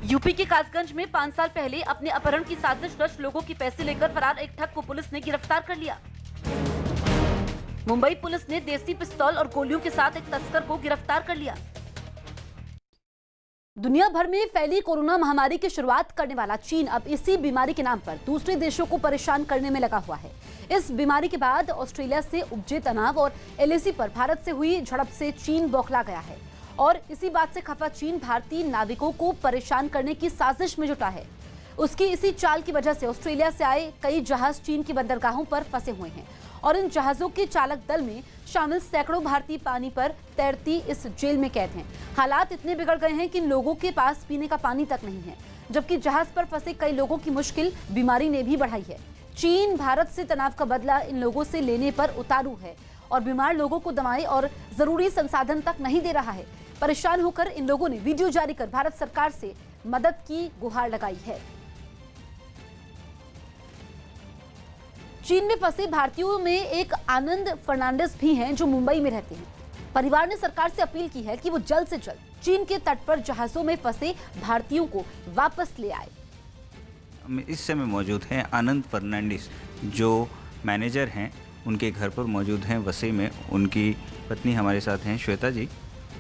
यूपी के कासगंज में 5 साल पहले अपने अपहरण की साजिश रच लोगों के पैसे लेकर फरार एक ठग को पुलिस ने गिरफ्तार कर लिया। मुंबई पुलिस ने देसी पिस्तौल और गोलियों के साथ एक तस्कर को गिरफ्तार कर लिया। दुनिया भर में फैली कोरोना महामारी की शुरुआत करने वाला चीन अब इसी बीमारी के नाम पर दूसरे देशों को परेशान करने में लगा हुआ है। इस बीमारी के बाद ऑस्ट्रेलिया से उपजे तनाव और एलएसी पर भारत से हुई झड़प से चीन बौखला गया है और इसी बात से खफा चीन भारतीय नाविकों को परेशान करने की साजिश में जुटा है। उसकी इसी चाल की वजह से ऑस्ट्रेलिया से आए कई जहाज चीन की बंदरगाहों पर फंसे हुए हैं और इन जहाजों के चालक दल में शामिल सैकड़ों भारतीय पानी पर तैरती इस जेल में कैद हैं। हालात इतने बिगड़ गए हैं कि लोगों के पास पीने का पानी तक नहीं है, जबकि जहाज पर फंसे कई लोगों की मुश्किल बीमारी ने भी बढ़ाई है। चीन भारत से तनाव का बदला इन लोगों से लेने पर उतारू है और बीमार लोगों को दवाएं और जरूरी संसाधन तक नहीं दे रहा है। परेशान होकर इन लोगों ने वीडियो जारी कर भारत सरकार से मदद की गुहार लगाई है। चीन में फंसे भारतीयों में एक आनंद फर्नांडिस भी हैं जो मुंबई में रहते हैं। परिवार ने सरकार से अपील की है कि वो जल्द से जल्द चीन के तट पर जहाजों में फंसे भारतीयों को वापस ले आए। इस समय मौजूद हैं आनंद फर्नांडिस जो मैनेजर हैं, उनके घर पर मौजूद हैं वसई में। उनकी पत्नी हमारे साथ हैं। श्वेता जी,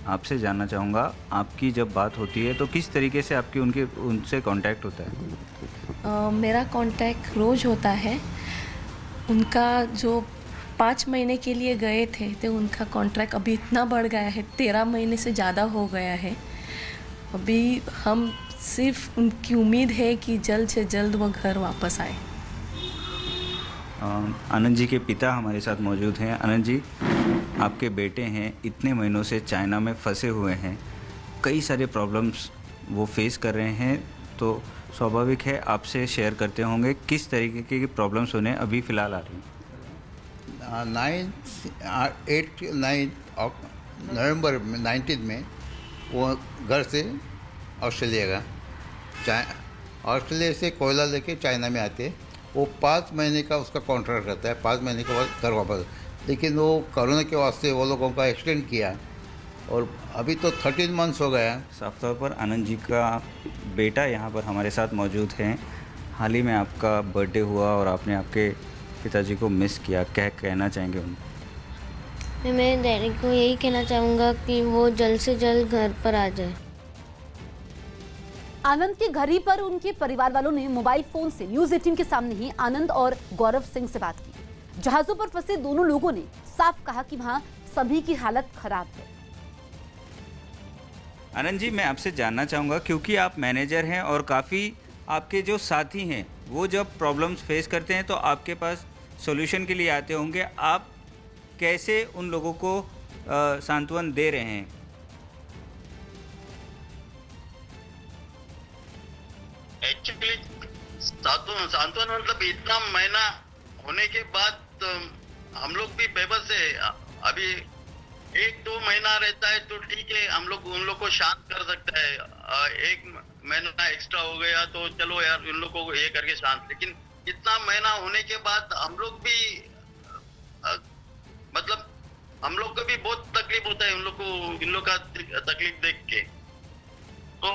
आपसे जानना चाहूँगा, आपकी जब बात होती है तो किस तरीके से आपकी उनसे कांटेक्ट होता है? मेरा कांटेक्ट रोज़ होता है। उनका जो 5 महीने के लिए गए थे तो उनका कॉन्ट्रैक्ट अभी इतना बढ़ गया है, 13 महीने से ज़्यादा हो गया है। अभी हम सिर्फ उनकी उम्मीद है कि जल्द से जल्द वो घर वापस आए। आनंद जी के पिता हमारे साथ मौजूद हैं। आनंद जी, आपके बेटे हैं, इतने महीनों से चाइना में फंसे हुए हैं, कई सारे प्रॉब्लम्स वो फेस कर रहे हैं, तो स्वाभाविक है आपसे शेयर करते होंगे किस तरीके की प्रॉब्लम्स उन्हें अभी फ़िलहाल आ रही हैं। 9 नवंबर 19 में वो घर से ऑस्ट्रेलिया गया। ऑस्ट्रेलिया से कोयला लेके चाइना में आते। वो 5 महीने का उसका कॉन्ट्रैक्ट रहता है, 5 महीने के बाद घर वापस। लेकिन वो कोरोना के वास्ते वो लोगों का एक्सटेंड किया और अभी तो 13 मंथ्स हो गया। साफ तौर पर आनंद जी का बेटा यहाँ पर हमारे साथ मौजूद हैं। हाल ही में आपका बर्थडे हुआ और आपने आपके पिताजी को मिस किया, क्या कहना चाहेंगे उनको? मैं मेरे डैडी को यही कहना चाहूँगा कि वो जल्द से जल्द घर पर आ जाए। आनंद के घर ही पर उनके परिवार वालों ने मोबाइल फोन से न्यूज़ 18 के सामने ही आनंद और गौरव सिंह से बात की। जहाजों पर फंसे दोनों लोगों ने साफ कहा कि वहां सभी की हालत खराब है। आनंद जी, मैं आपसे जानना चाहूँगा, क्योंकि आप मैनेजर हैं और काफ़ी आपके जो साथी हैं वो जब प्रॉब्लम्स फेस करते हैं तो आपके पास सॉल्यूशन के लिए आते होंगे, आप कैसे उन लोगों को सांत्वन दे रहे हैं? एक्चुअली सांत्वन मतलब इतना महीना होने के बाद हम लोग भी बेबस है। अभी 1-2 महीना रहता है तो ठीक है, हम लोग उन लोग को शांत कर सकते हैं। 1 महीना एक्स्ट्रा हो गया तो चलो यार उन लोग को ये करके शांत। लेकिन इतना महीना होने के बाद हम लोग भी मतलब हम लोग को भी बहुत तकलीफ होता है इन लोग का तकलीफ देख के। तो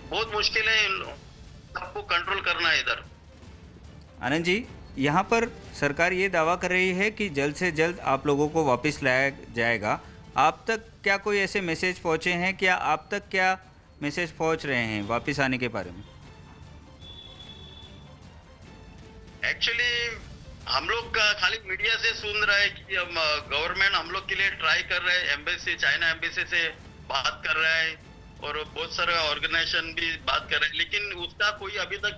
बहुत मुश्किल है सबको कंट्रोल करना है इधर। आनंद जी, यहाँ पर सरकार ये दावा कर रही है कि जल्द से जल्द आप लोगों को वापस लाया जाएगा। आप तक क्या कोई ऐसे मैसेज पहुँचे हैं? क्या आप तक क्या मैसेज पहुँच रहे हैं वापस आने के बारे में? एक्चुअली हम लोग खाली मीडिया से सुन रहे हैं कि गवर्नमेंट हम लोग के लिए ट्राई कर रहे हैं, एम्बेसी चाइना एम्बेसी से बात कर रहा है और बहुत सारे ऑर्गेनाइजेशन भी बात कर रहे हैं, लेकिन उसका कोई अभी तक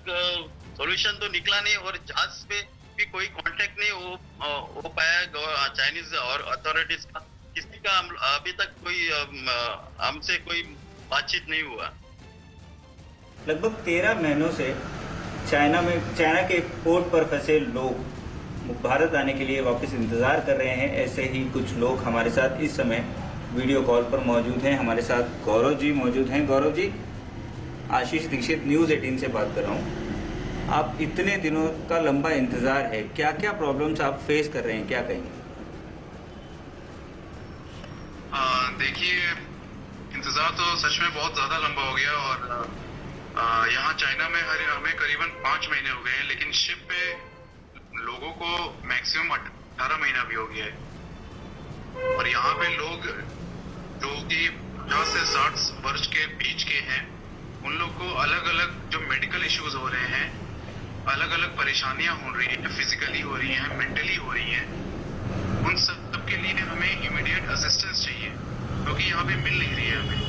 सॉल्यूशन तो निकला नहीं और जहाज पे भी कोई कांटेक्ट नहीं हो पाया चाइनीज और अथॉरिटीज का। किसी का अभी तक कोई हमसे कोई बातचीत नहीं हुआ। लगभग 13 महीनों से चाइना के पोर्ट पर फंसे लोग भारत आने के लिए वापस इंतजार कर रहे हैं। ऐसे ही कुछ लोग हमारे साथ इस समय वीडियो कॉल पर मौजूद हैं। हमारे साथ गौरव जी मौजूद हैं। गौरव जी, आशीष दीक्षित न्यूज़ 18 से बात कर रहा हूँ। आप इतने दिनों का लंबा इंतजार है, क्या क्या प्रॉब्लम्स आप फेस कर रहे हैं, क्या कहेंगे? देखिए, इंतजार तो सच में बहुत ज़्यादा लंबा हो गया और यहाँ चाइना में हमें करीबन 5 महीने हो गए हैं, लेकिन शिप पे लोगों को मैक्सिमम 18 महीना भी हो गया है। और यहाँ पे लोग जो कि 50 से 60 वर्ष के बीच के हैं, उन लोग को अलग अलग जो मेडिकल इश्यूज हो रहे हैं, अलग अलग परेशानियां हो रही हैं, फिजिकली हो रही हैं, मेंटली हो रही हैं, उन सब के लिए हमें इमीडिएट असिस्टेंस चाहिए, क्योंकि यहाँ पे मिल नहीं रही है हमें।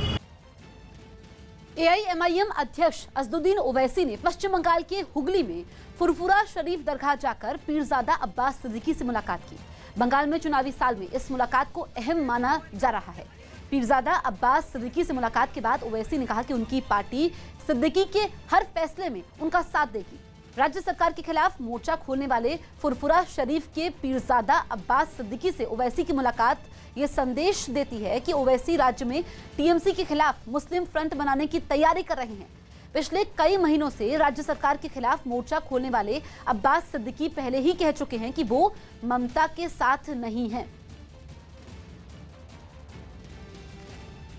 AIMIM अध्यक्ष असदुद्दीन ओवैसी ने पश्चिम बंगाल के हुगली में फुरफुरा शरीफ दरगाह जाकर पीरजादा अब्बास सिद्दीकी से मुलाकात की। बंगाल में चुनावी साल में इस मुलाकात को अहम माना जा रहा है। पीरजादा अब्बास सिद्दीकी से मुलाकात के बाद ओवैसी ने कहा कि उनकी पार्टी सिद्दीकी के हर फैसले में उनका साथ देगी। राज्य सरकार के खिलाफ मोर्चा खोलने वाले फुरफुरा शरीफ के पीरजादा अब्बास सिद्दीकी से ओवैसी की मुलाकात ये संदेश देती है कि ओवैसी राज्य में टीएमसी के खिलाफ मुस्लिम फ्रंट बनाने की तैयारी कर रहे हैं। पिछले कई महीनों से राज्य सरकार के खिलाफ मोर्चा खोलने वाले अब्बास सिद्दीकी पहले ही कह चुके हैं कि वो ममता के साथ नहीं हैं।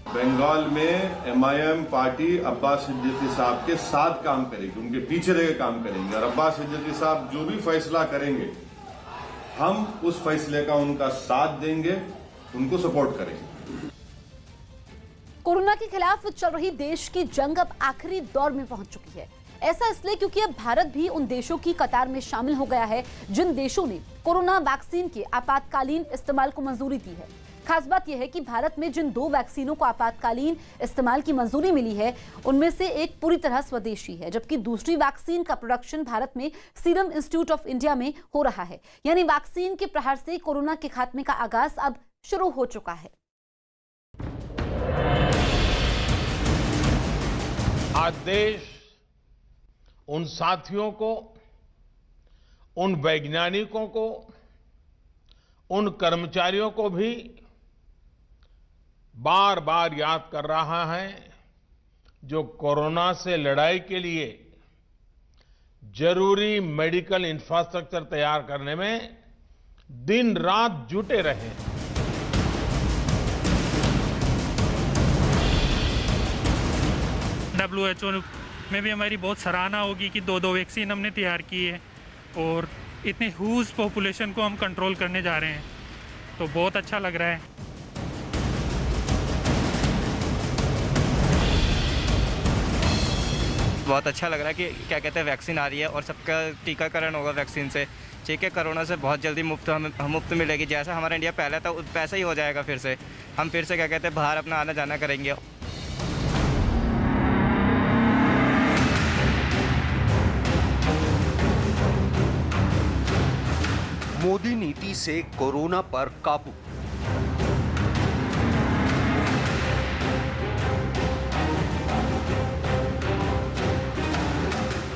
बंगाल में MIM पार्टी अब्बास सिद्दीकी साहब के साथ काम करेगी, उनके पीछे रह काम करेंगे और अब्बास सिद्दीकी साहब जो भी फैसला करेंगे हम उस फैसले का उनका साथ देंगे, उनको सपोर्ट करेंगे। कोरोना के खिलाफ चल रही देश की जंग अब आखिरी दौर में पहुंच चुकी है। ऐसा इसलिए क्योंकि अब भारत भी उन देशों की कतार में शामिल हो गया है जिन देशों ने कोरोना वैक्सीन के आपातकालीन इस्तेमाल को मंजूरी दी है। खास बात यह है कि भारत में जिन 2 वैक्सीनों को आपातकालीन इस्तेमाल की मंजूरी मिली है, उनमें से एक पूरी तरह स्वदेशी है, जबकि दूसरी वैक्सीन का प्रोडक्शन भारत में सीरम इंस्टीट्यूट ऑफ इंडिया में हो रहा है। यानी वैक्सीन के प्रहार से कोरोना के खात्मे का आगाज अब शुरू हो चुका है। आज देश उन साथियों को, उन वैज्ञानिकों को, उन कर्मचारियों को भी बार बार याद कर रहा है जो कोरोना से लड़ाई के लिए जरूरी मेडिकल इंफ्रास्ट्रक्चर तैयार करने में दिन रात जुटे रहे। WHO में भी हमारी बहुत सराहना होगी कि 2 वैक्सीन हमने तैयार की है और इतने ह्यूज पॉपुलेशन को हम कंट्रोल करने जा रहे हैं, तो बहुत अच्छा लग रहा है। बहुत अच्छा लग रहा है कि क्या कहते हैं वैक्सीन आ रही है और सबका टीकाकरण होगा वैक्सीन से। ठीक है, कोरोना से बहुत जल्दी मुफ्त मिलेगी। जैसा हमारा इंडिया पहले था वैसा ही हो जाएगा। फिर से हम फिर से क्या कहते हैं बाहर अपना आना जाना करेंगे। मोदी नीति से कोरोना पर काबू।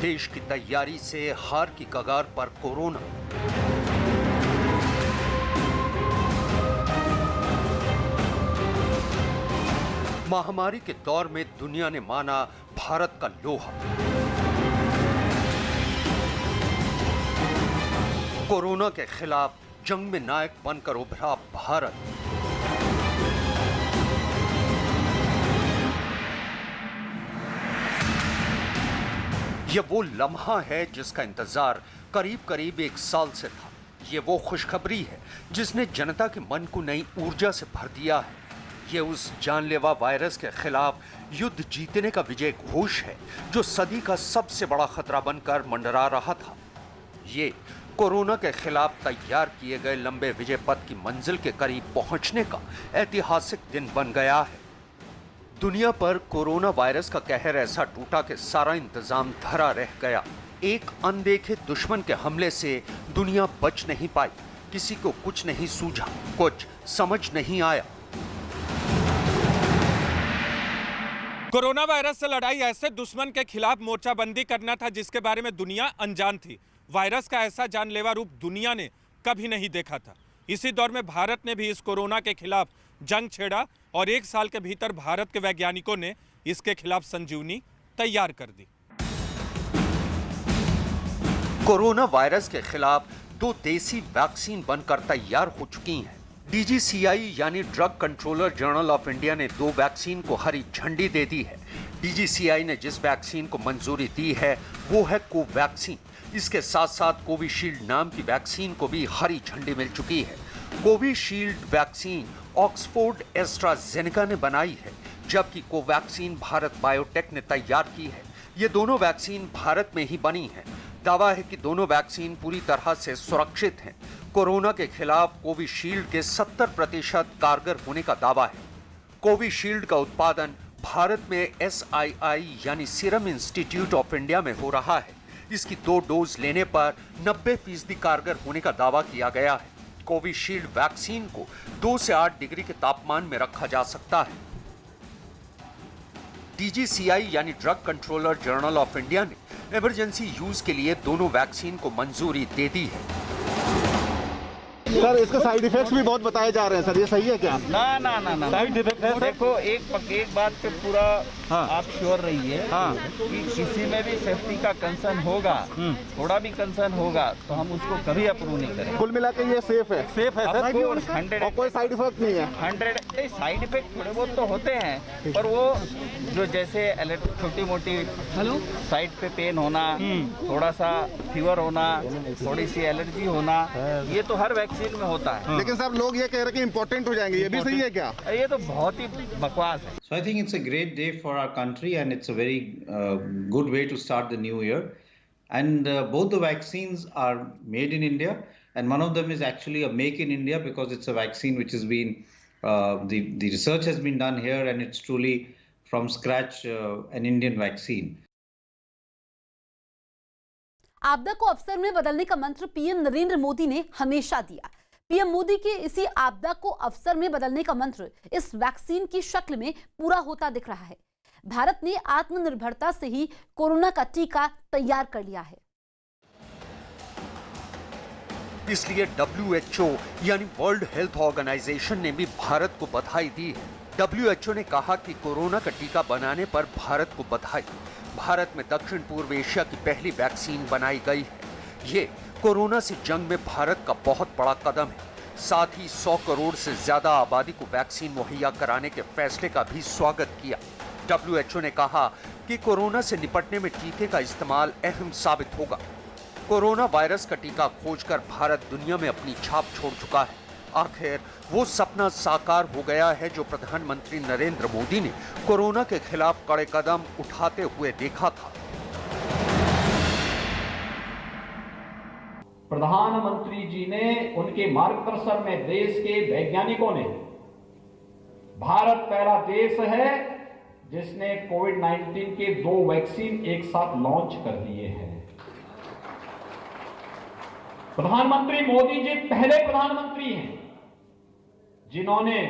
देश की तैयारी से हार की कगार पर कोरोना। महामारी के दौर में दुनिया ने माना भारत का लोहा। कोरोना के खिलाफ जंग में नायक बनकर उभरा भारत। यह वो लम्हा है जिसका इंतजार करीब करीब 1 साल से था। ये वो खुशखबरी है जिसने जनता के मन को नई ऊर्जा से भर दिया है। ये उस जानलेवा वायरस के खिलाफ युद्ध जीतने का विजय घोष है जो सदी का सबसे बड़ा खतरा बनकर मंडरा रहा था। ये कोरोना के खिलाफ तैयार किए गए लंबे विजय पथ की मंजिल के करीब पहुंचने का ऐतिहासिक दिन बन गया है। दुनिया पर कोरोना वायरस का कहर ऐसा टूटा कि सारा इंतजाम धरा रह गया। एक अनदेखे दुश्मन के हमले से दुनिया बच नहीं पाई। किसी को कुछ नहीं सूझा, कुछ समझ नहीं आया। कोरोना वायरस से लड़ाई ऐसे दुश्मन के खिलाफ मोर्चाबंदी करना था जिसके बारे में दुनिया अनजान थी। वायरस का ऐसा जानलेवा रूप दुनिया ने कभी नहीं देखा था। इसी दौर में भारत ने भी इस कोरोना के खिलाफ जंग छेड़ा और 1 साल के भीतर भारत के वैज्ञानिकों ने इसके खिलाफ संजीवनी तैयार कर दी। कोरोना वायरस के खिलाफ 2 देसी वैक्सीन बनकर तैयार हो चुकी हैं। डीजीसीआई यानी drug controller general of India ने 2 वैक्सीन को हरी झंडी दे दी है। डीजीसीआई ने जिस वैक्सीन को मंजूरी दी है वो है कोवैक्सीन। इसके साथ साथ कोविशील्ड नाम की वैक्सीन को भी हरी झंडी मिल चुकी है। कोविशील्ड वैक्सीन ऑक्सफोर्ड एस्ट्राजेनेका ने बनाई है, जबकि कोवैक्सीन भारत बायोटेक ने तैयार की है। ये दोनों वैक्सीन भारत में ही बनी हैं। दावा है कि दोनों वैक्सीन पूरी तरह से सुरक्षित हैं। कोरोना के खिलाफ कोविशील्ड के 70% कारगर होने का दावा है। कोविशील्ड का उत्पादन भारत में SII यानी सीरम इंस्टीट्यूट ऑफ इंडिया में हो रहा है। इसकी 2 डोज लेने पर 90% कारगर होने का दावा किया गया है। कोविशील्ड वैक्सीन को 2 से 8 डिग्री के तापमान में रखा जा सकता है। डीजीसीआई यानी drug controller general of India ने इमरजेंसी यूज के लिए दोनों वैक्सीन को मंजूरी दे दी है। सर, इसके साइड इफेक्ट्स भी बहुत बताए जा रहे हैं सर, ये सही है क्या? ना साइड इफेक्ट है? देखो, एक बात पे पूरा आप श्योर रहिए कि किसी में भी सेफ्टी का कंसर्न होगा, थोड़ा भी कंसर्न होगा तो हम उसको कभी अप्रूव नहीं करेंगे। कुल मिला के ये सेफ है सर, 100 और कोई साइड इफेक्ट नहीं है। 100 साइड इफेक्ट थोड़े बहुत तो होते हैं, पर वो जो जैसे छोटी मोटी साइड पे पेन होना, थोड़ा सा फीवर होना, थोड़ी सी एलर्जी होना, ये तो हर वैक्सीन में होता है। लेकिन साहब लोग ये कह रहे हैं कि इम्पोर्टेंट हो जाएंगे, ये भी सही है क्या? ये तो बहुत ही बकवास है। So I think it's a great day for our country, and it's a very good way to start the new year. And both the vaccines are made in India, and one of them is actually a make in India because it's a vaccine which has been the research has been done here, and it's truly from scratch an Indian vaccine. आपदा को अवसर में बदलने का मंत्र PM Narendra Modi ने हमेशा दिया। पीएम मोदी के इसी आपदा को अवसर में बदलने का मंत्र इस वैक्सीन की शक्ल में पूरा होता दिख रहा है। भारत ने आत्मनिर्भरता से ही कोरोना का टीका तैयार कर लिया है। इसलिए WHO यानी वर्ल्ड हेल्थ ऑर्गेनाइजेशन ने भी भारत को बधाई दी है। WHO ने कहा कि कोरोना का टीका बनाने पर भारत को बधाई। भारत में दक्षिण पूर्व एशिया की पहली वैक्सीन बनाई गई है। ये कोरोना से जंग में भारत का बहुत बड़ा कदम है। साथ ही 100 करोड़ से ज्यादा आबादी को वैक्सीन मुहैया कराने के फैसले का भी स्वागत किया। WHO ने कहा कि कोरोना से निपटने में टीके का इस्तेमाल अहम साबित होगा। कोरोना वायरस का टीका खोजकर भारत दुनिया में अपनी छाप छोड़ चुका है। आखिर वो सपना साकार हो गया है जो प्रधानमंत्री नरेंद्र मोदी ने कोरोना के खिलाफ कड़े कदम उठाते हुए देखा था। प्रधानमंत्री जी ने उनके मार्गदर्शन में देश के वैज्ञानिकों ने, भारत पहला देश है जिसने कोविड-19 के 2 वैक्सीन एक साथ लॉन्च कर दिए हैं। प्रधानमंत्री मोदी जी पहले प्रधानमंत्री हैं जिन्होंने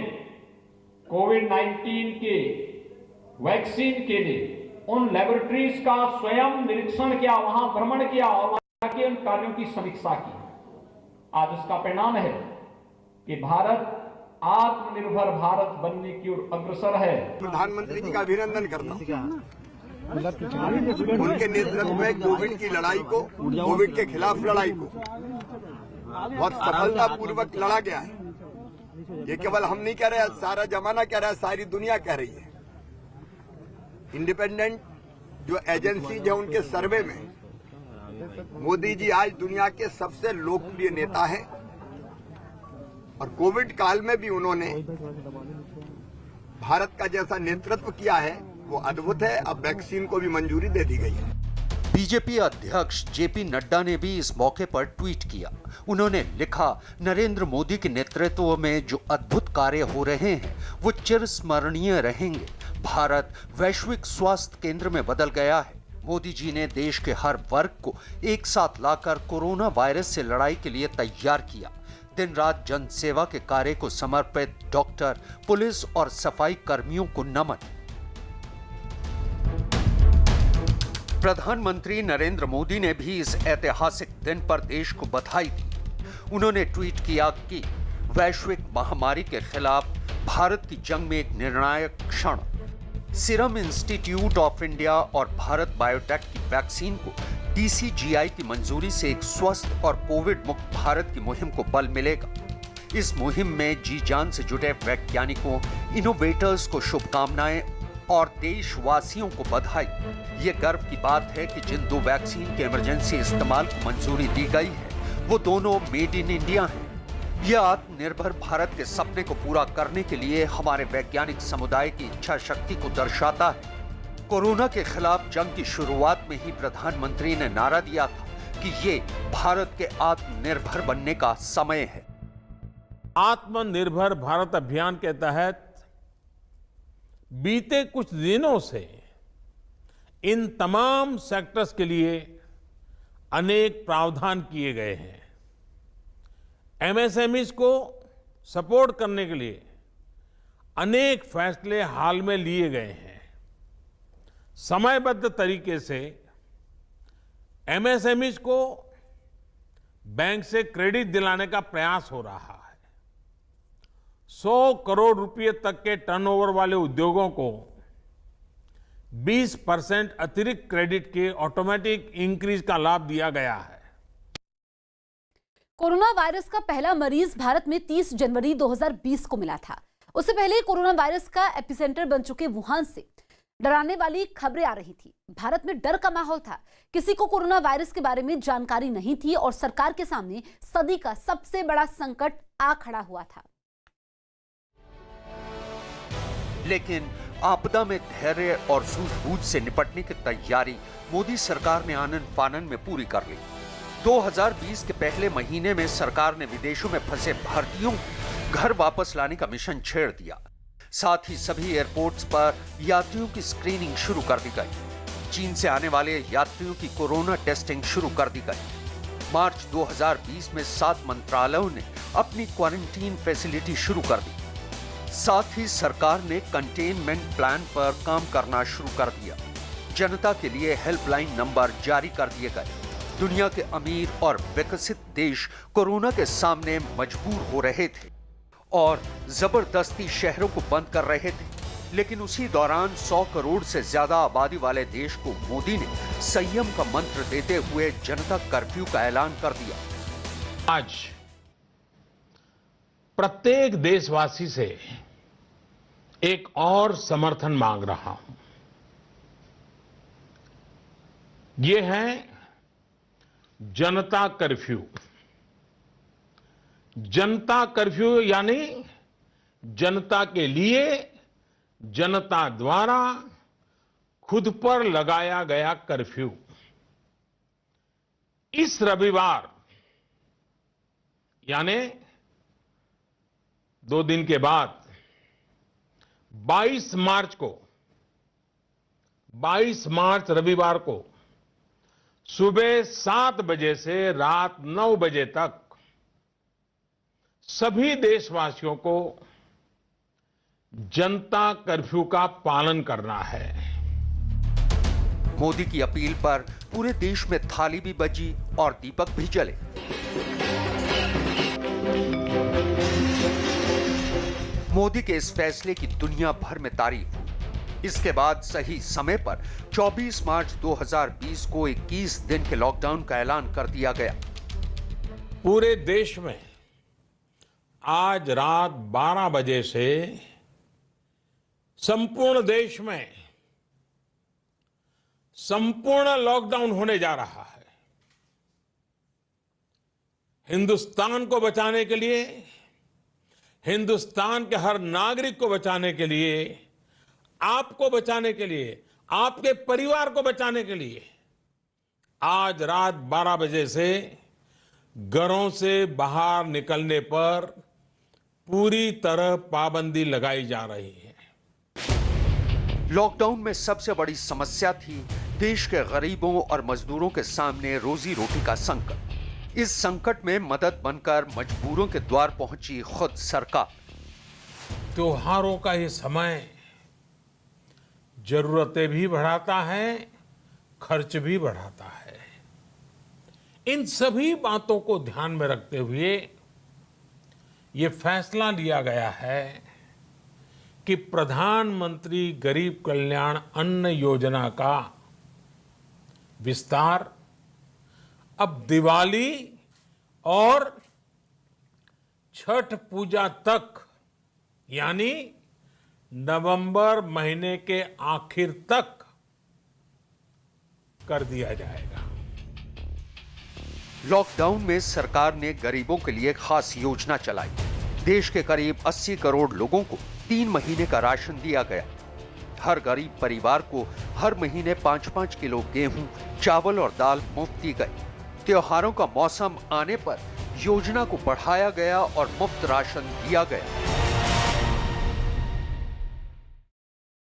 कोविड-19 के वैक्सीन के लिए उन लेबोरेटरीज का स्वयं निरीक्षण किया, वहां भ्रमण किया और वहां के उन कार्यों की समीक्षा की। आज उसका परिणाम है कि भारत आत्मनिर्भर भारत बनने की ओर अग्रसर है। प्रधानमंत्री जी का अभिनंदन करता हूं। उनके नेतृत्व में कोविड की लड़ाई को, कोविड के खिलाफ लड़ाई को बहुत सफलतापूर्वक लड़ा गया है। ये केवल हम नहीं कह रहे, सारा जमाना कह रहा है, सारी दुनिया कह रही है। इंडिपेंडेंट जो एजेंसीज है उनके सर्वे में मोदी जी आज दुनिया के सबसे लोकप्रिय नेता हैं और कोविड काल में भी उन्होंने भारत का जैसा नेतृत्व किया है वो अद्भुत है। अब वैक्सीन को भी मंजूरी दे दी गई है। बीजेपी अध्यक्ष जेपी नड्डा ने भी इस मौके पर ट्वीट किया। उन्होंने लिखा, नरेंद्र मोदी के नेतृत्व में जो अद्भुत कार्य हो रहे हैं वो चिरस्मरणीय रहेंगे। भारत वैश्विक स्वास्थ्य केंद्र में बदल गया है। मोदी जी ने देश के हर वर्ग को एक साथ लाकर कोरोना वायरस से लड़ाई के लिए तैयार किया। दिन रात जन सेवा के कार्य को समर्पित डॉक्टर, पुलिस और सफाई कर्मियों को नमन। प्रधानमंत्री नरेंद्र मोदी ने भी इस ऐतिहासिक दिन पर देश को बधाई दी। उन्होंने ट्वीट किया कि वैश्विक महामारी के खिलाफ भारत की जंग में एक निर्णायक क्षण। सीरम इंस्टीट्यूट ऑफ इंडिया और भारत बायोटेक की वैक्सीन को DCGI की मंजूरी से एक स्वस्थ और कोविड मुक्त भारत की मुहिम को बल मिलेगा। इस मुहिम में जी जान से जुटे वैज्ञानिकों, इनोवेटर्स को शुभकामनाएं और देशवासियों को बधाई। ये गर्व की बात है कि जिन 2 वैक्सीन के इमरजेंसी इस्तेमाल को मंजूरी दी गई है वो दोनों मेड इन इंडिया हैं। यह आत्मनिर्भर भारत के सपने को पूरा करने के लिए हमारे वैज्ञानिक समुदाय की इच्छा शक्ति को दर्शाता है। कोरोना के खिलाफ जंग की शुरुआत में ही प्रधानमंत्री ने नारा दिया था कि ये भारत के आत्मनिर्भर बनने का समय है। आत्मनिर्भर भारत अभियान के तहत बीते कुछ दिनों से इन तमाम सेक्टर्स के लिए अनेक प्रावधान किए गए हैं। MSMEs को सपोर्ट करने के लिए अनेक फैसले हाल में लिए गए हैं। समयबद्ध तरीके से MSMEs को बैंक से क्रेडिट दिलाने का प्रयास हो रहा है। 100 करोड़ रुपए तक के टर्नओवर वाले उद्योगों को 20% अतिरिक्त क्रेडिट के ऑटोमेटिक इंक्रीज का लाभ दिया गया है। कोरोना वायरस का पहला मरीज भारत में 30 जनवरी 2020 को मिला था। उससे पहले कोरोना वायरस का एपिसेंटर बन चुके वुहान से डराने वाली खबरें आ रही थी। भारत में डर का माहौल था। किसी को कोरोना वायरस के बारे में जानकारी नहीं थी और सरकार के सामने सदी का सबसे बड़ा संकट आ खड़ा हुआ था। लेकिन आपदा में धैर्य और सूझबूझ से निपटने की तैयारी मोदी सरकार ने आनन फानन में पूरी कर ली। 2020 के पहले महीने में सरकार ने विदेशों में फंसे भारतीयों को घर वापस लाने का मिशन छेड़ दिया। साथ ही सभी एयरपोर्ट्स पर यात्रियों की स्क्रीनिंग शुरू कर दी गई। चीन से आने वाले यात्रियों की कोरोना टेस्टिंग शुरू कर दी गई। मार्च 2020 में 7 मंत्रालयों ने अपनी क्वारंटीन फैसिलिटी शुरू कर दी। साथ ही सरकार ने कंटेनमेंट प्लान पर काम करना शुरू कर दिया। जनता के लिए हेल्पलाइन नंबर जारी कर दिए गए। दुनिया के अमीर और विकसित देश कोरोना के सामने मजबूर हो रहे थे और जबरदस्ती शहरों को बंद कर रहे थे। लेकिन उसी दौरान 100 करोड़ से ज्यादा आबादी वाले देश को मोदी ने संयम का मंत्र देते हुए जनता कर्फ्यू का ऐलान कर दिया। आज प्रत्येक देशवासी से एक और समर्थन मांग रहा हूं। ये है जनता कर्फ्यू। जनता कर्फ्यू यानी जनता के लिए, जनता द्वारा खुद पर लगाया गया कर्फ्यू। इस रविवार यानी 2 दिन के बाद 22 मार्च रविवार को सुबह 7 बजे से रात 9 बजे तक सभी देशवासियों को जनता कर्फ्यू का पालन करना है। मोदी की अपील पर पूरे देश में थाली भी बजी और दीपक भी जले। मोदी के इस फैसले की दुनिया भर में तारीफ हुई। इसके बाद सही समय पर 24 मार्च 2020 को 21 दिन के लॉकडाउन का ऐलान कर दिया गया। पूरे देश में आज रात 12 बजे से संपूर्ण देश में संपूर्ण लॉकडाउन होने जा रहा है। हिंदुस्तान को बचाने के लिए, हिंदुस्तान के हर नागरिक को बचाने के लिए, आपको बचाने के लिए, आपके परिवार को बचाने के लिए आज रात 12 बजे से घरों से बाहर निकलने पर पूरी तरह पाबंदी लगाई जा रही है। लॉकडाउन में सबसे बड़ी समस्या थी देश के गरीबों और मजदूरों के सामने रोजी रोटी का संकट। इस संकट में मदद बनकर मजबूरों के द्वार पहुंची खुद सरकार। त्योहारों का ये समय जरूरतें भी बढ़ाता है खर्च भी बढ़ाता है। इन सभी बातों को ध्यान में रखते हुए ये फैसला लिया गया है कि प्रधानमंत्री गरीब कल्याण अन्न योजना का विस्तार अब दिवाली और छठ पूजा तक, यानी नवंबर महीने के आखिर तक कर दिया जाएगा। लॉकडाउन में सरकार ने गरीबों के लिए खास योजना चलाई। देश के करीब 80 करोड़ लोगों को 3 महीने का राशन दिया गया। हर गरीब परिवार को हर महीने 5-5 किलो गेहूं, चावल और दाल मुफ्त दी गई। त्योहारों का मौसम आने पर योजना को बढ़ाया गया और मुफ्त राशन दिया गया।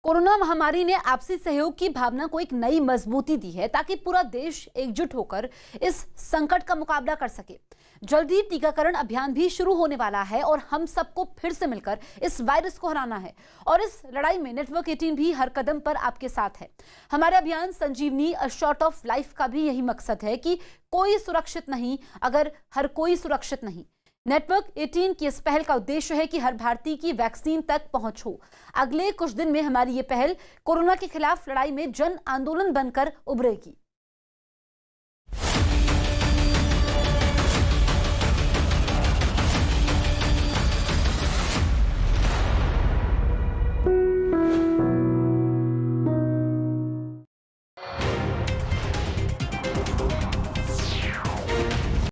कोरोना महामारी ने आपसी सहयोग की भावना को एक नई मजबूती दी है ताकि पूरा देश एकजुट होकर इस संकट का मुकाबला कर सके। जल्दी टीकाकरण अभियान भी शुरू होने वाला है और हम सबको फिर से मिलकर इस वायरस को हराना है और इस लड़ाई में नेटवर्क 18 भी हर कदम पर आपके साथ है। हमारे अभियान संजीवनी अ शॉट ऑफ लाइफ का भी यही मकसद है कि कोई सुरक्षित नहीं अगर हर कोई सुरक्षित नहीं। नेटवर्क 18 की इस पहल का उद्देश्य है कि हर भारतीय की वैक्सीन तक पहुंच हो। अगले कुछ दिन में हमारी ये पहल कोरोना के खिलाफ लड़ाई में जन आंदोलन बनकर उभरेगी।